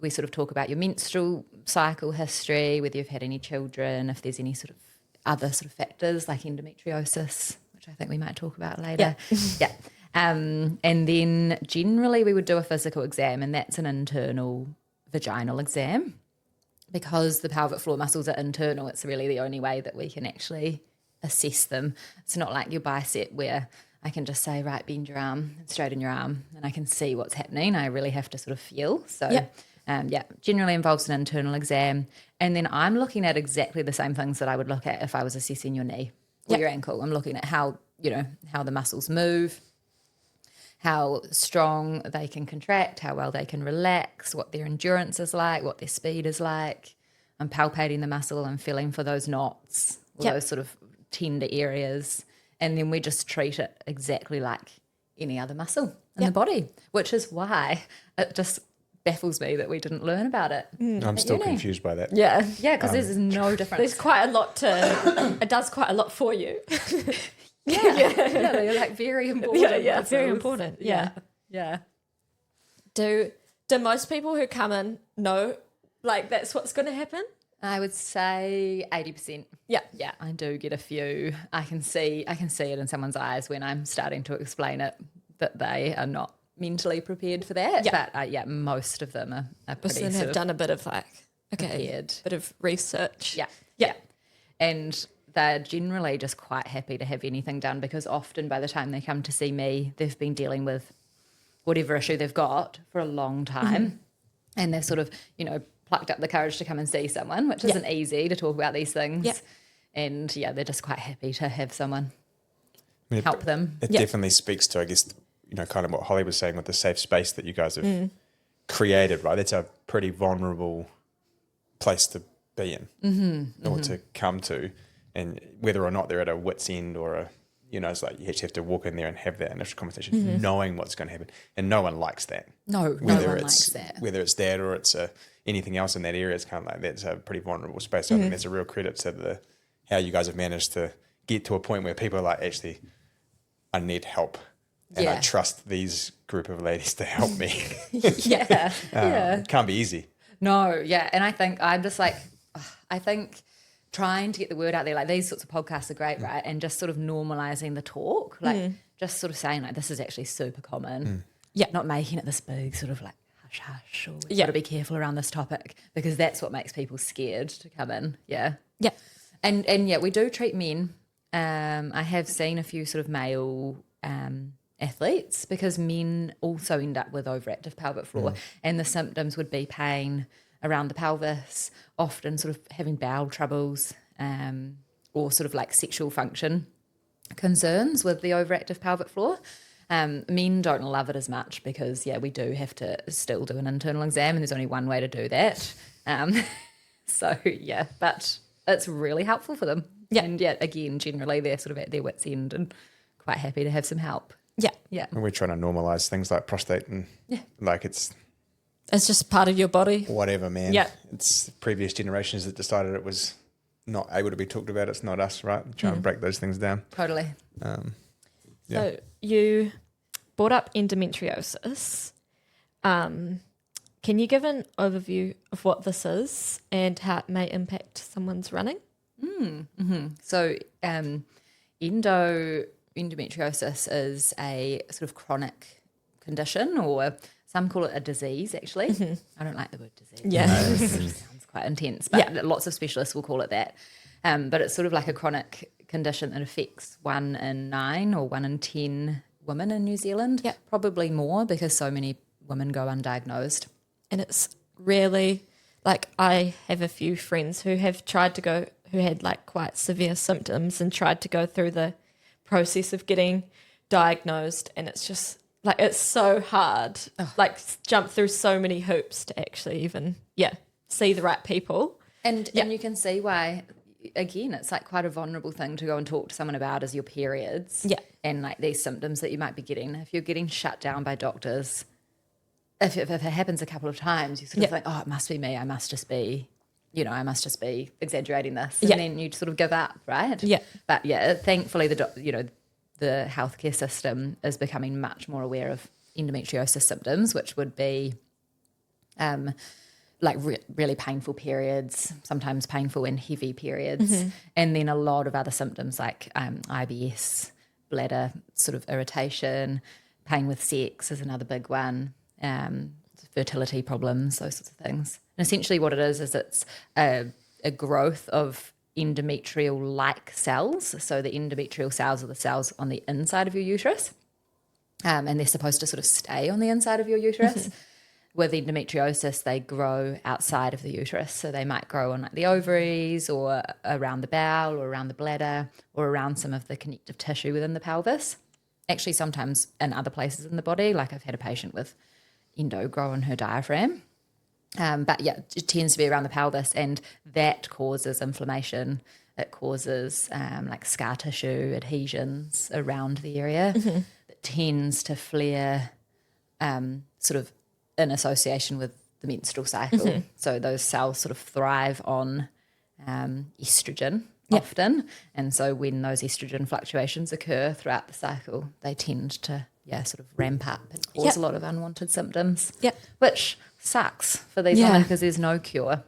We sort of talk about your menstrual cycle history, whether you've had any children, if there's any sort of other sort of factors like endometriosis, which I think we might talk about later. Yeah. And then generally we would do a physical exam, and that's an internal vaginal exam. Because the pelvic floor muscles are internal, it's really the only way that we can actually assess them. It's not like your bicep where I can just say, right, bend your arm and straighten your arm, and I can see what's happening. I really have to sort of feel. So, generally involves an internal exam. And then I'm looking at exactly the same things that I would look at if I was assessing your knee or your ankle. I'm looking at how the muscles move, how strong they can contract, how well they can relax, what their endurance is like, what their speed is like. I'm palpating the muscle and feeling for those knots, those sort of tender areas. And then we just treat it exactly like any other muscle in the body, which is why it just baffles me that we didn't learn about it. I'm still confused by that. Yeah. Yeah, because there's no difference. There's quite a lot it does quite a lot for you. Yeah, they're like very important. Yeah, very important. Yeah. Do most people who come in know like that's what's going to happen? I would say 80%. Yeah. Yeah, I do get a few. I can see it in someone's eyes when I'm starting to explain it that they are not mentally prepared for that. Yeah. But most of them are pretty Most have done a bit of prepared. bit of research. Yeah. And they're generally just quite happy to have anything done, because often by the time they come to see me, they've been dealing with whatever issue they've got for a long time. And they've sort of, plucked up the courage to come and see someone, which isn't easy to talk about these things. Yeah. And they're just quite happy to have someone help them. It definitely speaks to, I guess, kind of what Holly was saying with the safe space that you guys have created, right? It's a pretty vulnerable place to be in or to come to. And whether or not they're at a wit's end or it's like you actually have to walk in there and have that initial conversation, knowing what's going to happen. And no one likes that. No one likes that. Whether it's that or it's anything else in that area, it's kind of like that's a pretty vulnerable space. So I think that's a real credit to how you guys have managed to get to a point where people are like, actually, I need help. And I trust these group of ladies to help me. It can't be easy. No, yeah. And I think I'm just like, trying to get the word out there, like these sorts of podcasts are great, right? And just sort of normalizing the talk, like just sort of saying like, this is actually super common. Yeah. Not making it this big sort of like hush hush, or we've got to be careful around this topic, because that's what makes people scared to come in. Yeah. Yeah. And we do treat men. I have seen a few sort of male athletes, because men also end up with overactive pelvic floor, and the symptoms would be pain around the pelvis, often sort of having bowel troubles, or sort of like sexual function concerns with the overactive pelvic floor. Men don't love it as much, because we do have to still do an internal exam, and there's only one way to do that. But it's really helpful for them. Yeah. And again, generally they're sort of at their wit's end and quite happy to have some help. Yeah. And we're trying to normalize things like prostate and like it's just part of your body. Whatever, man. Yeah. It's previous generations that decided it was not able to be talked about. It's not us, right? Try and break those things down. Totally. So you brought up endometriosis. Can you give an overview of what this is and how it may impact someone's running? So endometriosis is a sort of chronic condition, or some call it a disease, actually. I don't like the word disease. Yeah. It sounds quite intense, but lots of specialists will call it that. But it's sort of like a chronic condition that affects 1 in 9 or 1 in 10 women in New Zealand. Yep. Probably more because so many women go undiagnosed. And it's really, like, I have a few friends who have tried to go, who had like quite severe symptoms and tried to go through the process of getting diagnosed, and it's just like, it's so hard, like jump through so many hoops to actually even see the right people. And you can see why, again, it's like quite a vulnerable thing to go and talk to someone about is your periods and like these symptoms that you might be getting. If you're getting shut down by doctors, if it happens a couple of times, you sort of think, oh, it must be me, I must just be exaggerating this, and then you sort of give up, right? Yeah. But thankfully the healthcare system is becoming much more aware of endometriosis symptoms, which would be like really painful periods, sometimes painful and heavy periods, and then a lot of other symptoms like IBS, bladder sort of irritation, pain with sex is another big one, fertility problems, those sorts of things. And essentially what it is it's a growth of endometrial-like cells. So the endometrial cells are the cells on the inside of your uterus, and they're supposed to sort of stay on the inside of your uterus. With endometriosis, they grow outside of the uterus. So they might grow on like the ovaries or around the bowel or around the bladder or around some of the connective tissue within the pelvis. Actually, sometimes in other places in the body, like I've had a patient with endo grow in her diaphragm. But it tends to be around the pelvis, and that causes inflammation. It causes like scar tissue, adhesions around the area that tends to flare sort of in association with the menstrual cycle. So those cells sort of thrive on estrogen often. And so when those estrogen fluctuations occur throughout the cycle, they tend to sort of ramp up and cause a lot of unwanted symptoms, which sucks for these women because there's no cure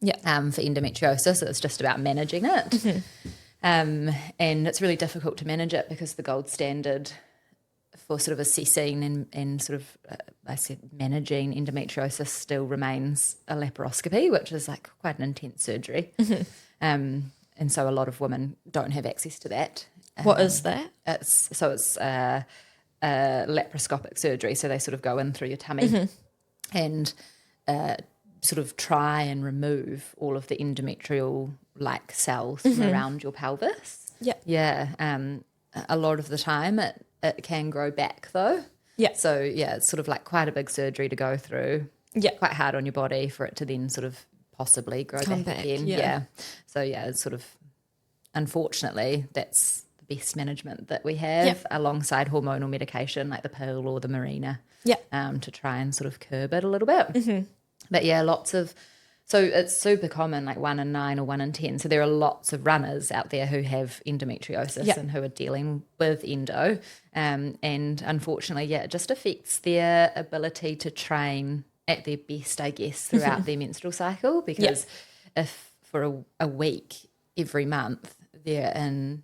for endometriosis. It's just about managing it. And it's really difficult to manage it because the gold standard for sort of assessing and sort of, managing endometriosis still remains a laparoscopy, which is like quite an intense surgery. And so a lot of women don't have access to that. What is that? It's laparoscopic surgery. So they sort of go in through your tummy and sort of try and remove all of the endometrial-like cells from around your pelvis. A lot of the time it can grow back though. So it's sort of like quite a big surgery to go through. Quite hard on your body for it to then sort of possibly grow back again. So it's sort of, unfortunately, that's the best management that we have alongside hormonal medication like the pill or the Mirena to try and sort of curb it a little bit. But lots of, so it's super common, like 1 in 9 or 1 in 10. So there are lots of runners out there who have endometriosis and who are dealing with endo. And unfortunately, it just affects their ability to train at their best, I guess, throughout their menstrual cycle. Because if for a week every month they're in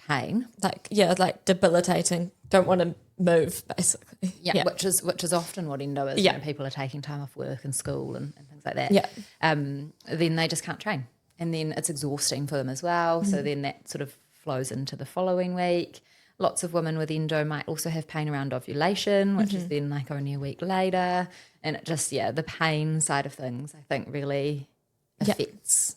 pain, like debilitating, don't want to move basically, which is often what endo is. You know, people are taking time off work and school and things like that. Then they just can't train, and then it's exhausting for them as well. So then that sort of flows into the following week. Lots of women with endo might also have pain around ovulation, which is then like only a week later, and it just the pain side of things I think really affects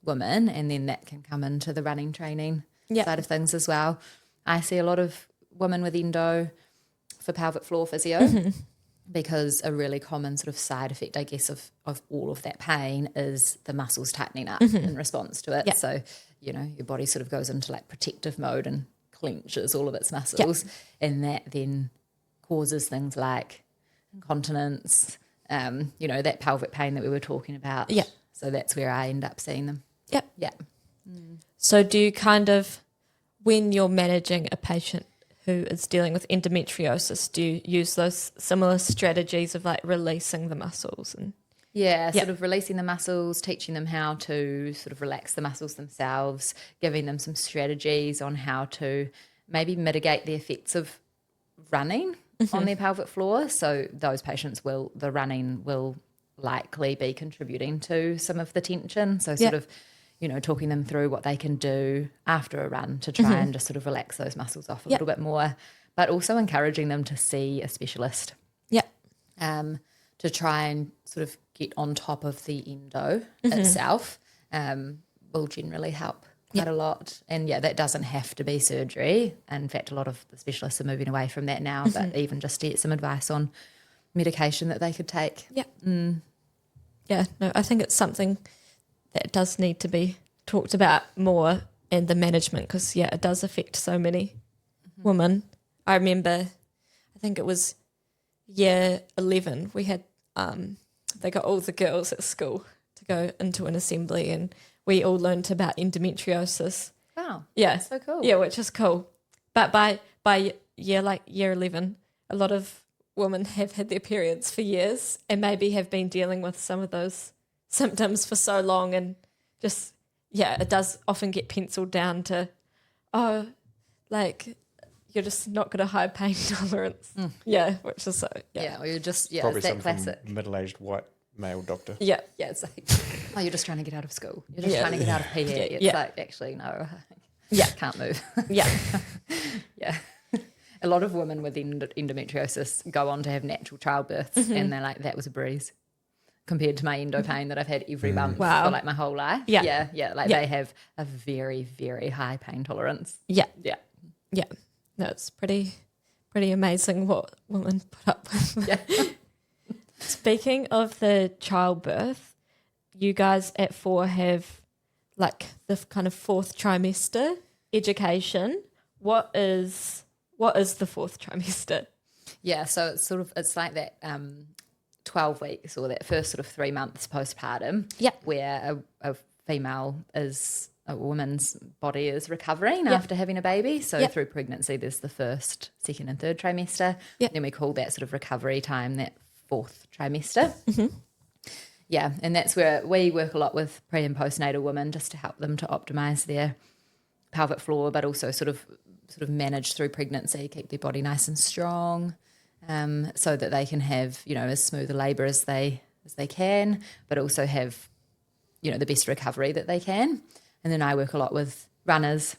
women, and then that can come into the running training side of things as well. I see a lot of women with endo for pelvic floor physio because a really common sort of side effect, I guess, of all of that pain is the muscles tightening up in response to it. So, you know, your body sort of goes into like protective mode and clenches all of its muscles, and that then causes things like incontinence, you know, that pelvic pain that we were talking about. So that's where I end up seeing them. So do you kind of, when you're managing a patient who is dealing with endometriosis, do you use those similar strategies of like releasing the muscles and sort of releasing the muscles, teaching them how to sort of relax the muscles themselves, giving them some strategies on how to maybe mitigate the effects of running on their pelvic floor. So those patients the running will likely be contributing to some of the tension. So sort of, you know, talking them through what they can do after a run to try and just sort of relax those muscles off a little bit more. but also encouraging them to see a specialist Yeah. to try and sort of get on top of the endo itself will generally help quite a lot. And that doesn't have to be surgery. In fact, a lot of the specialists are moving away from that now, but even just to get some advice on medication that they could take. Yeah. Yeah, no, I think it's something that does need to be talked about more, and the management, because, it does affect so many women. I remember, I think it was year 11, we had, they got all the girls at school to go into an assembly, and we all learned about endometriosis. Wow. Yeah. That's so cool. Yeah, which is cool. But by year 11, a lot of women have had their periods for years and maybe have been dealing with some of those symptoms for so long, and just, it does often get penciled down to, you're just not got a high pain tolerance. Yeah, which is so, Or you're just, Probably it's that some classic. middle-aged white male doctor. Yeah. Yeah, it's like, you're just trying to get out of school. You're just Yeah. trying to get out of PE. It's Yeah. like, actually, no. Yeah. Can't move. Yeah. Yeah. A lot of women with endometriosis go on to have natural childbirths, and they're like, that was a breeze compared to my endo pain that I've had every month Wow. for like my whole life. Yeah. They have a very, very high pain tolerance. Yeah. Yeah. Yeah. No, it's pretty amazing what women put up with. Yeah. Speaking of the childbirth, you guys at 4 have like the kind of 4th trimester education. What is the 4th trimester? Yeah, so it's like that 12 weeks or that first sort of 3 months postpartum, where a woman's body is recovering after having a baby. So through pregnancy, there's the first, second and third trimester. Then we call that sort of recovery time that 4th trimester. Yeah, and that's where we work a lot with pre and postnatal women, just to help them to optimize their pelvic floor, but also sort of manage through pregnancy, keep their body nice and strong, so that they can have, as smooth a labour as they can, but also have, the best recovery that they can. And then I work a lot with runners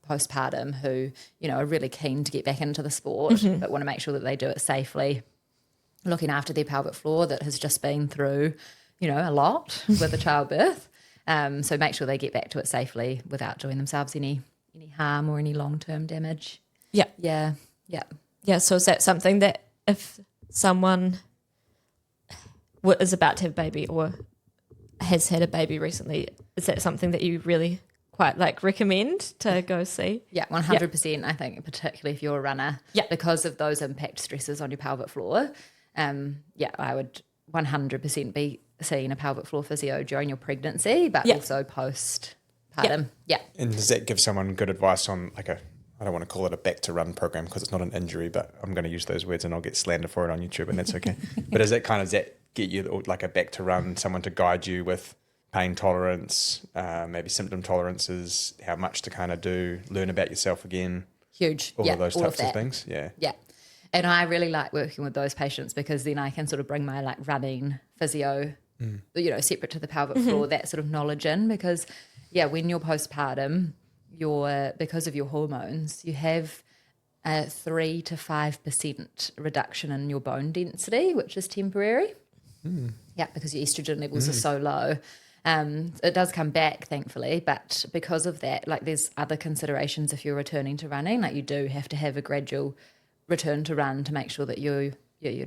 postpartum who, are really keen to get back into the sport, but want to make sure that they do it safely, looking after their pelvic floor that has just been through, a lot with a childbirth. So make sure they get back to it safely without doing themselves any harm or any long-term damage. Yeah. Yeah. Yeah, so is that something that if someone is about to have a baby or has had a baby recently, is that something that you really quite recommend to go see? Yeah, 100%. I think particularly if you're a runner, because of those impact stresses on your pelvic floor, I would 100% be seeing a pelvic floor physio during your pregnancy, but also postpartum. Yeah. And does that give someone good advice on I don't want to call it a back to run program because it's not an injury, but I'm going to use those words and I'll get slandered for it on YouTube, and that's okay. But does that get you like a back to run, someone to guide you with pain tolerance, maybe symptom tolerances, how much to kind of do, learn about yourself again? Huge. All of those all types of of things. Yeah. Yeah. And I really like working with those patients because then I can sort of bring my running physio, separate to the pelvic floor, that sort of knowledge in, because when you're postpartum, because of your hormones, you have a 3 to 5% reduction in your bone density, which is temporary. Yeah, because your estrogen levels are so low. It does come back, thankfully, but because of that, there's other considerations if you're returning to running. You do have to have a gradual return to run to make sure that you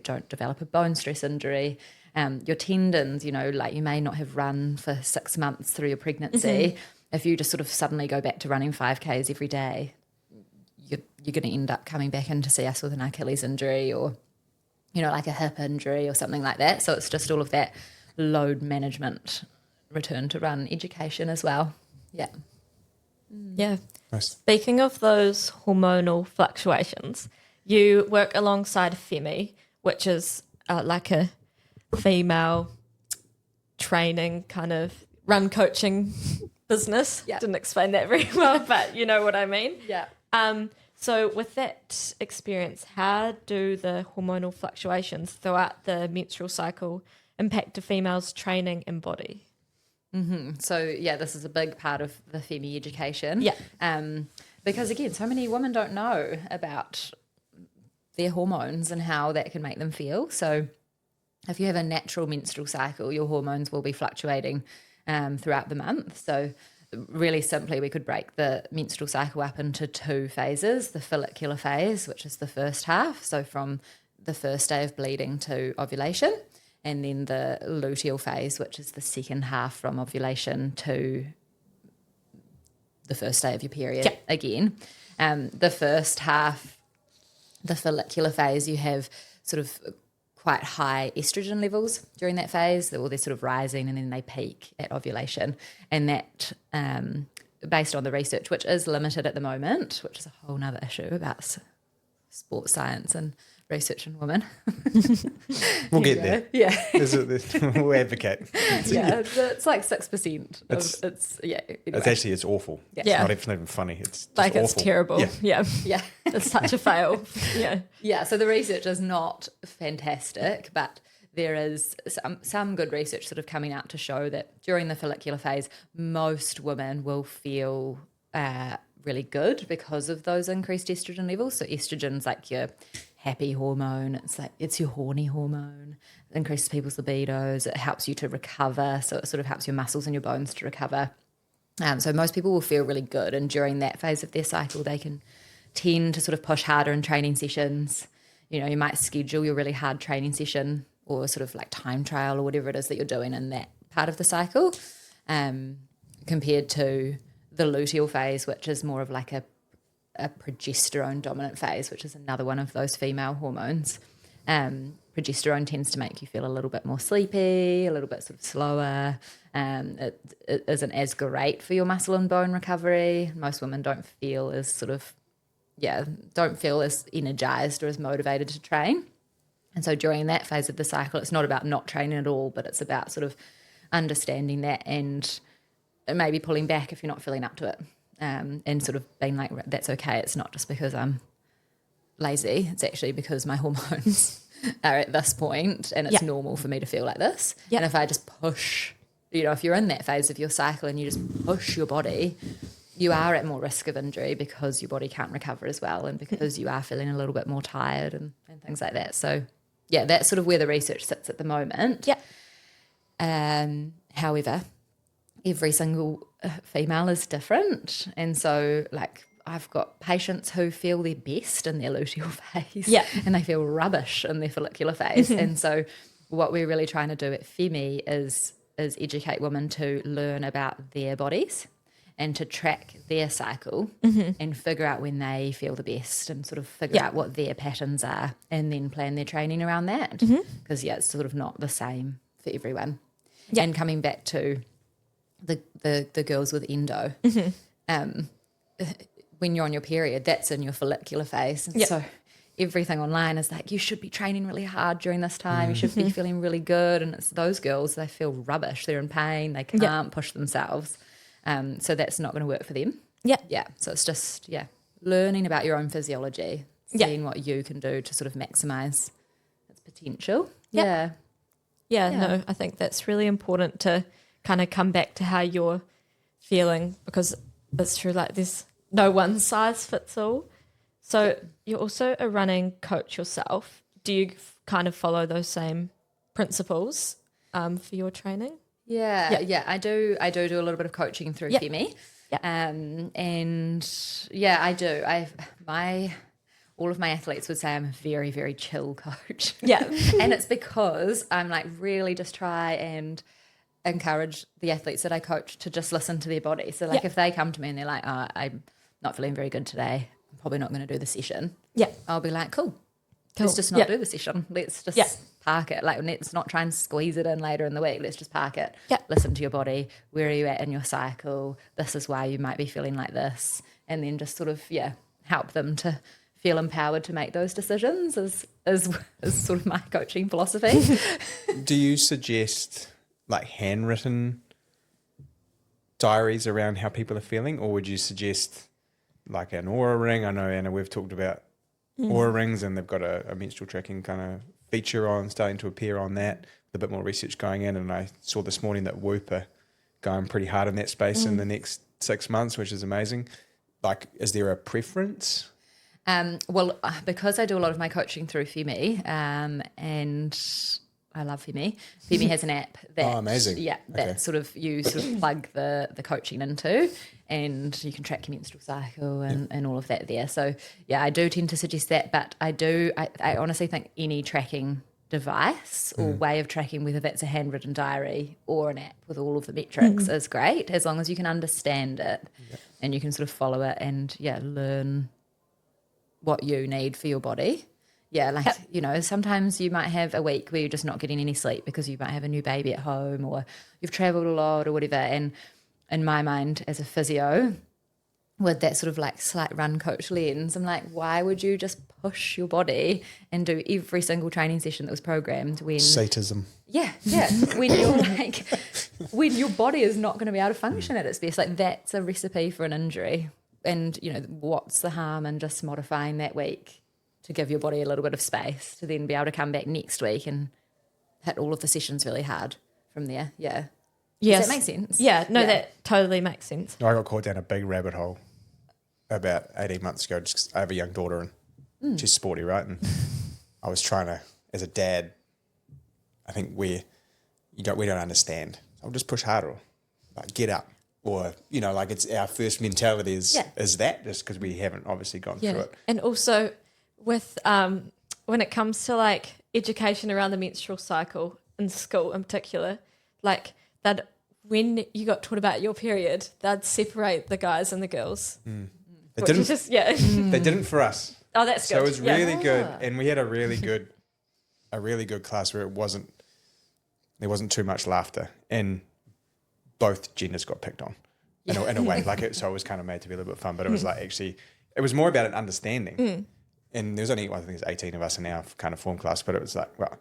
don't develop a bone stress injury. Your tendons, you may not have run for 6 months through your pregnancy. If you just sort of suddenly go back to running 5Ks every day, you're going to end up coming back in to see us with an Achilles injury or, a hip injury or something like that. So it's just all of that load management, return to run education as well. Yeah. Yeah. Nice. Speaking of those hormonal fluctuations, you work alongside Femi, which is like a female training kind of run coaching business. Yeah. Didn't explain that very well, but you know what I mean. Yeah. So with that experience, how do the hormonal fluctuations throughout the menstrual cycle impact a female's training and body? So, this is a big part of the Femi education. Yeah. Because, again, so many women don't know about their hormones and how that can make them feel. So if you have a natural menstrual cycle, your hormones will be fluctuating throughout the month. So really simply, we could break the menstrual cycle up into 2 phases: the follicular phase, which is the first half, so from the first day of bleeding to ovulation, and then the luteal phase, which is the second half from ovulation to the first day of your period again. The first half, the follicular phase, you have sort of quite high estrogen levels during that phase. They're sort of rising and then they peak at ovulation. And that, based on the research, which is limited at the moment, which is a whole nother issue about sports science and research in women. We'll get there. Yeah. We'll advocate. Yeah, it's like 6%. It's Anyway. it's awful. Yeah. It's not even funny. It's just Like, it's awful. terrible. Yeah. Yeah. It's such a fail. Yeah. Yeah, so the research is not fantastic, but there is some good research sort of coming out to show that during the follicular phase, most women will feel really good because of those increased estrogen levels. So estrogen's like your happy hormone. It's your horny hormone. It increases people's libidos. It helps you to recover. So it sort of helps your muscles and your bones to recover. So most people will feel really good. And during that phase of their cycle, they can tend to sort of push harder in training sessions. You know, you might schedule your really hard training session or sort of like time trial or whatever it is that you're doing in that part of the cycle, compared to the luteal phase, which is more of like a progesterone dominant phase, which is another one of those female hormones. Progesterone tends to make you feel a little bit more sleepy, a little bit sort of slower. It isn't as great for your muscle and bone recovery. Most women don't feel as energized or as motivated to train. And so during that phase of the cycle, it's not about not training at all, but it's about sort of understanding that and maybe pulling back if you're not feeling up to it, and sort of being like, that's okay. It's not just because I'm lazy. It's actually because my hormones are at this point and it's normal for me to feel like this. And if I just push, if you're in that phase of your cycle and you just push your body, you are at more risk of injury because your body can't recover as well and because you are feeling a little bit more tired and things like that. So, yeah, that's sort of where the research sits at the moment. However, every single female is different. And so, like, I've got patients who feel their best in their luteal phase and they feel rubbish in their follicular phase. And so what we're really trying to do at FEMI is educate women to learn about their bodies and to track their cycle and figure out when they feel the best and sort of figure out what their patterns are and then plan their training around that. Because, it's sort of not the same for everyone. And coming back to the girls with endo, when you're on your period, that's in your follicular phase. And so everything online is like, you should be training really hard during this time. You should be feeling really good. And it's those girls, they feel rubbish. They're in pain. They can't push themselves. So that's not going to work for them. So it's just, learning about your own physiology, seeing what you can do to sort of maximize its potential. No, I think that's really important to kind of come back to how you're feeling, because it's true, like there's no one size fits all. So you're also a running coach yourself. Do you kind of follow those same principles for your training? I do a little bit of coaching through FEMI. I do. All of my athletes would say I'm a very, very chill coach. And it's because I'm like really just try and encourage the athletes that I coach to just listen to their body. So like if they come to me and they're like, I'm not feeling very good today, I'm probably not going to do the session. I'll be like, cool. Let's just not do the session. Let's just park it. Like, let's not try and squeeze it in later in the week. Let's just park it. Listen to your body. Where are you at in your cycle? This is why you might be feeling like this. And then just sort of, help them to feel empowered to make those decisions is sort of my coaching philosophy. Do you suggest like handwritten diaries around how people are feeling, or would you suggest like an aura ring? I know, Anna, we've talked about aura rings, and they've got a menstrual tracking kind of feature starting to appear on that, with a bit more research going in. And I saw this morning that Whoop are going pretty hard in that space in the next 6 months, which is amazing. Like, is there a preference? Well, because I do a lot of my coaching through Femi, and I love Femi. Femi has an app that amazing. Yeah, that sort of you sort of plug the coaching into, and you can track your menstrual cycle and all of that there. So yeah, I do tend to suggest that, but I honestly think any tracking device or way of tracking, whether that's a handwritten diary or an app with all of the metrics, is great as long as you can understand it and you can sort of follow it and learn what you need for your body. Yeah, like, sometimes you might have a week where you're just not getting any sleep because you might have a new baby at home or you've traveled a lot or whatever. And in my mind, as a physio, with that sort of like slight run coach lens, I'm like, why would you just push your body and do every single training session that was programmed when... Sadism. Yeah. When you're like, when your body is not going to be able to function at its best, like that's a recipe for an injury. And, what's the harm in just modifying that week to give your body a little bit of space to then be able to come back next week and hit all of the sessions really hard from there. Yeah. Yes. Does that make sense? Yeah, no, that totally makes sense. I got caught down a big rabbit hole about 18 months ago. Just 'cause I have a young daughter and she's sporty, right? And I was trying to, as a dad, I think we don't understand. I'll just push harder, like get up. Or, like it's our first mentality is that just because we haven't obviously gone through it. And also with when it comes to like education around the menstrual cycle in school in particular, like that when you got taught about your period, they'd separate the guys and the girls. They didn't, they didn't for us. Oh, that's good. So it was really good. And we had a really good class where there wasn't too much laughter and both genders got picked on in a way. So it was kind of made to be a little bit fun, but it was like actually, it was more about an understanding. And there's only, I think there's 18 of us in our kind of form class, but it was like, well,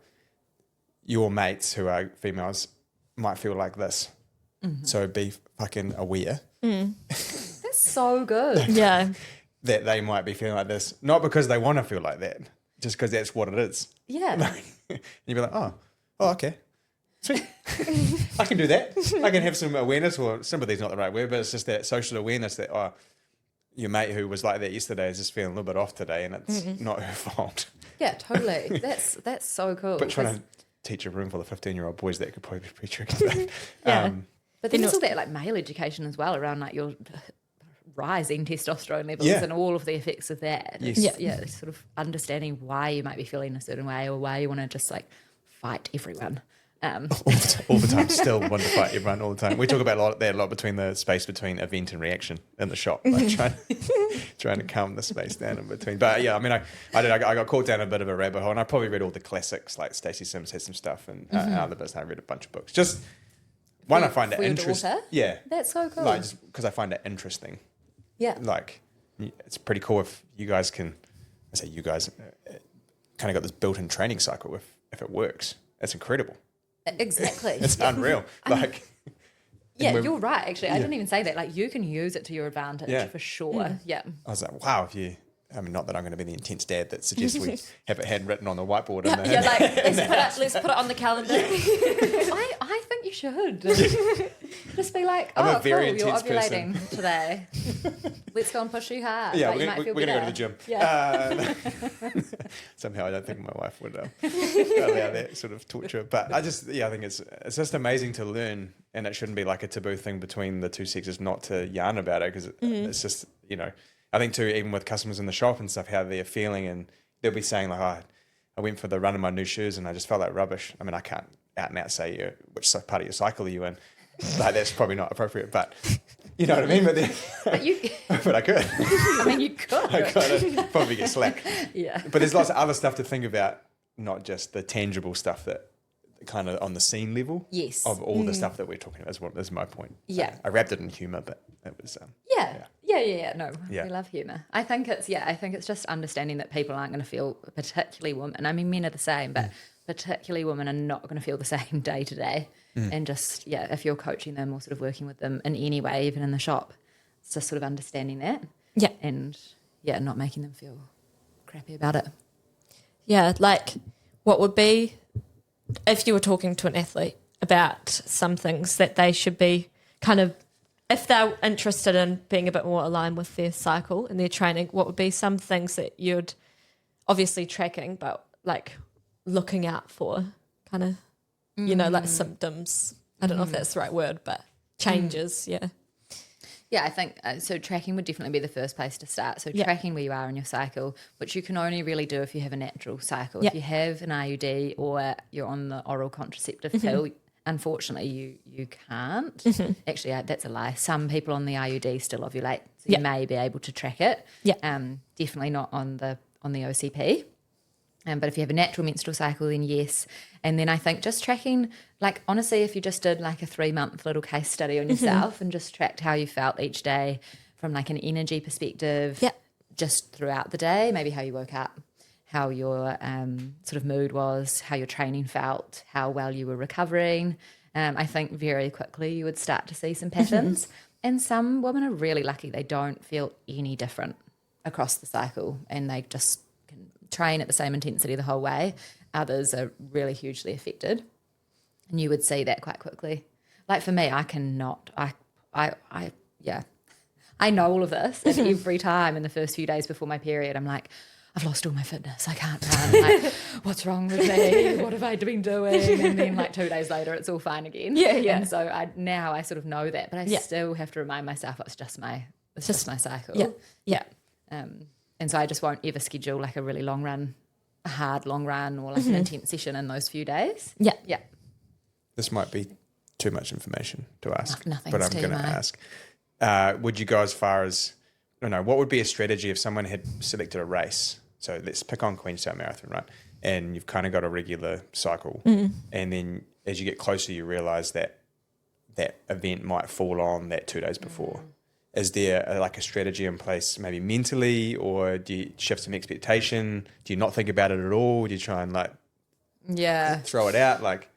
your mates who are females might feel like this. So be fucking aware. That's so good. Yeah. That they might be feeling like this, not because they want to feel like that, just because that's what it is. Yeah. And you'd be like, oh, okay. Sweet. I can do that. I can have some awareness, or sympathy's not the right word, but it's just that social awareness that, your mate who was like that yesterday is just feeling a little bit off today and it's not her fault. Yeah, totally. That's so cool. But trying to teach a room full of 15-year-old boys, that could probably be pretty tricky. But then there's all that like male education as well around like your rising testosterone levels and all of the effects of that. Yes. Yeah, sort of understanding why you might be feeling a certain way or why you want to just like fight everyone. All the time, still want to fight everyone all the time. We talk about a lot between the space between event and reaction in the shop, like trying to calm the space down in between. But yeah, I mean, I got caught down a bit of a rabbit hole, and I probably read all the classics, like Stacey Sims has some stuff, and other bits. I read a bunch of books. Just one, I find it interesting. Yeah, that's so cool. Like just because I find it interesting. Yeah, like it's pretty cool if you guys can. I say you guys kind of got this built-in training cycle. If it works, it's incredible. Exactly. It's unreal. Like, you're right. Actually, I didn't even say that. Like, you can use it to your advantage for sure. Yeah. I was like, wow. I mean, not that I'm going to be the intense dad that suggests we have it handwritten on the whiteboard. Let's put it on the calendar. I think you should. Just be like, I'm a very cool, you're intense ovulating person. today. Let's go and push you hard. Yeah, like, we're going to go to the gym. Yeah. Somehow I don't think my wife would allow that sort of torture. But I think it's just amazing to learn, and it shouldn't be like a taboo thing between the two sexes not to yarn about it, because it's just, I think too, even with customers in the shop and stuff, how they're feeling, and they'll be saying like, oh, I went for the run in my new shoes and I just felt like rubbish. I mean, I can't out and out say which part of your cycle are you in. Like, that's probably not appropriate, but you know what I mean? But I could. I mean, you could. I could probably get slack. Yeah. But there's lots of other stuff to think about, not just the tangible stuff that kind of on the scene level. Yes. Of all the stuff that we're talking about is my point. Yeah. I wrapped it in humour, but it was. Yeah. No, Yeah. we love humour. I think it's just understanding that people aren't going to feel, particularly women. I mean, men are the same, but particularly women are not going to feel the same day to day. And just, if you're coaching them or sort of working with them in any way, even in the shop, it's just sort of understanding that. Yeah. And not making them feel crappy about it. Yeah, like what would be, if you were talking to an athlete about some things that they should be kind of if they're interested in being a bit more aligned with their cycle and their training, what would be some things that you'd obviously tracking, but like looking out for kind of, you know, like symptoms? I don't know if that's the right word, but changes. Yeah. Yeah, I think so. Tracking would definitely be the first place to start. So tracking where you are in your cycle, which you can only really do if you have a natural cycle. If you have an IUD or you're on the oral contraceptive pill, unfortunately you can't. Actually, that's a lie. Some people on the IUD still ovulate, so you may be able to track it. Definitely not on the OCP. But if you have a natural menstrual cycle, then yes. And then I think just tracking, like honestly, if you just did like a 3-month little case study on yourself and just tracked how you felt each day from like an energy perspective, just throughout the day, maybe how you woke up, how your sort of mood was, how your training felt, how well you were recovering, I think very quickly you would start to see some patterns. And some women are really lucky. They don't feel any different across the cycle and they just can train at the same intensity the whole way. Others are really hugely affected. And you would see that quite quickly. Like for me, I cannot, I know all of this. And every time in the first few days before my period, I'm like, I've lost all my fitness. I can't run. Like, what's wrong with me? What have I been doing? And then like 2 days later, it's all fine again. And so I sort of know that, but I still have to remind myself it's just my cycle. And so I just won't ever schedule like a really long run, a hard long run or like an intense session in those few days. This might be too much information to ask, Nothing's but I'm going to ask. Would you go as far as, I don't know, what would be a strategy if someone had selected a race? So let's pick on Queenstown Marathon, right? And you've kind of got a regular cycle. And then as you get closer, you realise that that event might fall on that 2 days before. Is there like a strategy in place maybe mentally, or do you shift some expectation? Do you not think about it at all? Do you try and like throw it out? Like,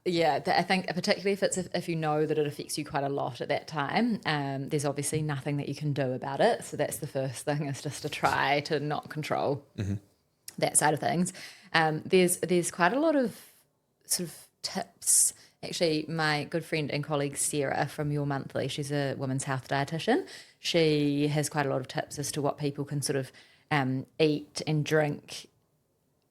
I think particularly if you know that it affects you quite a lot at that time, there's obviously nothing that you can do about it. So that's the first thing, is just to try to not control that side of things. There's quite a lot of sort of tips. Actually, my good friend and colleague Sarah from Your Monthly, she's a women's health dietitian. She has quite a lot of tips as to what people can sort of eat and drink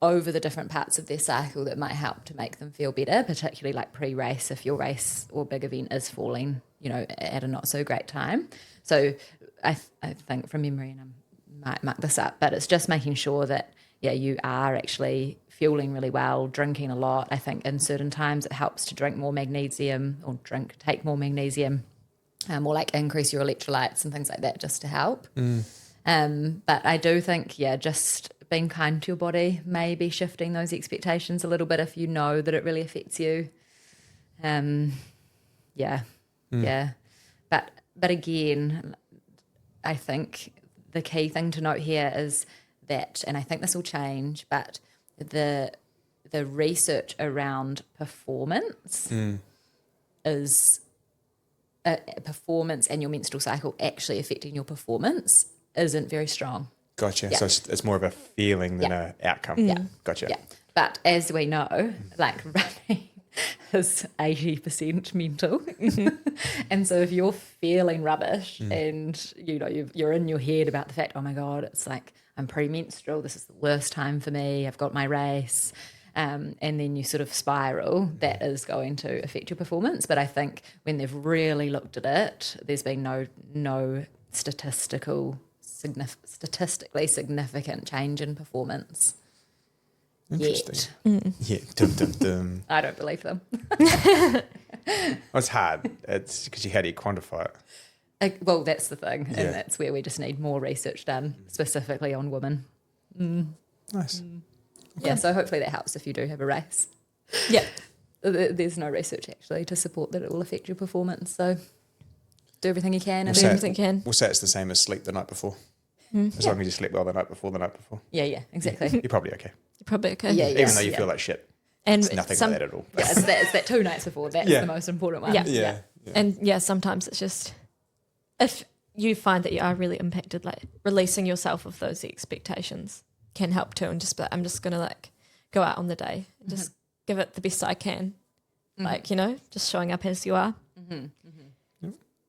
over the different parts of their cycle that might help to make them feel better, particularly like pre-race if your race or big event is falling, you know, at a not so great time. So I think from memory, and I might muck this up, but it's just making sure that you are actually fueling really well, drinking a lot. I think in certain times it helps to drink more magnesium or take more magnesium, or like increase your electrolytes and things like that just to help. But I do think, just being kind to your body, maybe shifting those expectations a little bit if you know that it really affects you. But again, I think the key thing to note here is that, and I think this will change, but the research around performance is performance and your menstrual cycle actually affecting your performance isn't very strong. Gotcha. So it's more of a feeling than an outcome. Gotcha. But as we know, like running is 80% mental. And so if you're feeling rubbish and you know you're in your head about the fact, oh my God, it's like I'm premenstrual, this is the worst time for me, I've got my race, and then you sort of spiral, that is going to affect your performance. But I think when they've really looked at it, there's been no statistically significant change in performance. Interesting. Yet. Dum, dum, dum. I don't believe them. Well, it's hard. It's because how do you quantify it? Well, that's the thing, and that's where we just need more research done specifically on women. Nice. Okay. Yeah, so hopefully that helps if you do have a race. There's no research actually to support that it will affect your performance, so do everything you can. Do everything you can. We'll say it's the same as sleep the night before. As long as you sleep well the night before. Yeah, exactly. You're probably okay. You're probably okay. Even though you feel like shit. And it's nothing like that at all. Yeah, it's that 2 nights before. That's the most important one. Yeah. And sometimes it's just, if you find that you are really impacted, like releasing yourself of those expectations can help too, and just be like, I'm just going to like go out on the day and just give it the best I can. Like, just showing up as you are.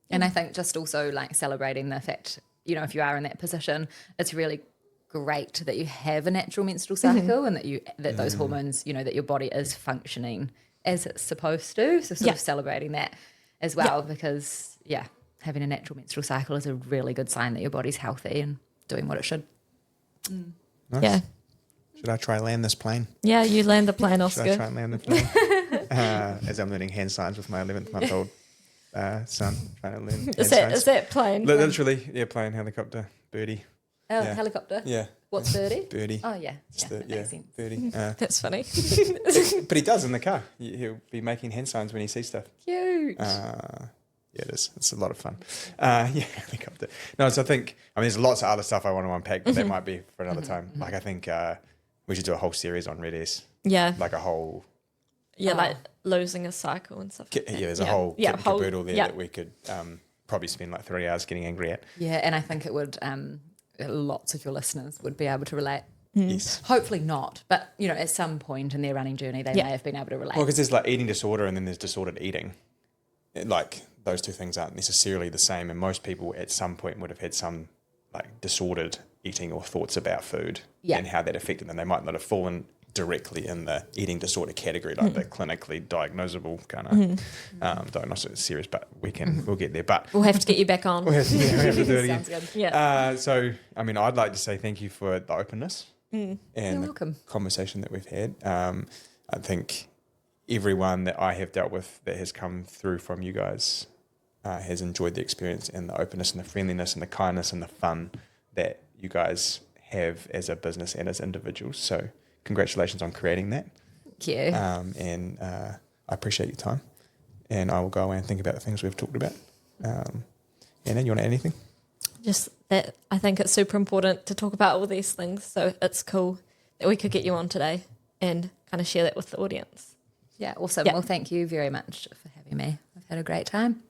And I think just also like celebrating the fact, you know, if you are in that position, it's really great that you have a natural menstrual cycle and that those hormones, you know, that your body is functioning as it's supposed to. So sort of celebrating that as well, because having a natural menstrual cycle is a really good sign that your body's healthy and doing what it should. Nice. Yeah. Should I try land this plane? Yeah, you land the plane, Should I Oscar. try and land the plane? As I'm learning hand signs with my 11th-month-old son, trying to learn hand signs. Is that plane? Literally, plane, helicopter, birdie. Oh, Yeah. helicopter? Yeah. What's birdie? Birdie. Oh, yeah. Makes sense. birdie. That's funny. But he does in the car. He'll be making hand signs when he sees stuff. Cute. Yeah, it is. It's a lot of fun. Helicopter. No, so I think, there's lots of other stuff I want to unpack, but that might be for another time. Like, I think we should do a whole series on Redis. Yeah. Like a whole... Yeah, like losing a cycle and stuff. There's a whole caboodle there yeah. that we could probably spend like 3 hours getting angry at. Yeah, and I think it would, lots of your listeners would be able to relate. Yes. Hopefully not, but, you know, at some point in their running journey, they may have been able to relate. Well, because there's like eating disorder and then there's disordered eating. Like, those two things aren't necessarily the same, and most people at some point would have had some like disordered eating or thoughts about food and how that affected them. They might not have fallen directly in the eating disorder category, like the clinically diagnosable kind of diagnosis is serious, but we'll get there. But We'll have to get you back on. we have to do it again. Sounds good. Yeah. So, I'd like to say thank you for the openness and You're the welcome. conversation that we've had. I think everyone that I have dealt with that has come through from you guys has enjoyed the experience and the openness and the friendliness and the kindness and the fun that you guys have as a business and as individuals. So congratulations on creating that. Thank you. And I appreciate your time. And I will go away and think about the things we've talked about. Anna, you want to add anything? Just that I think it's super important to talk about all these things. So it's cool that we could get you on today and kind of share that with the audience. Yeah, awesome. Yeah. Well, thank you very much for having me. I've had a great time.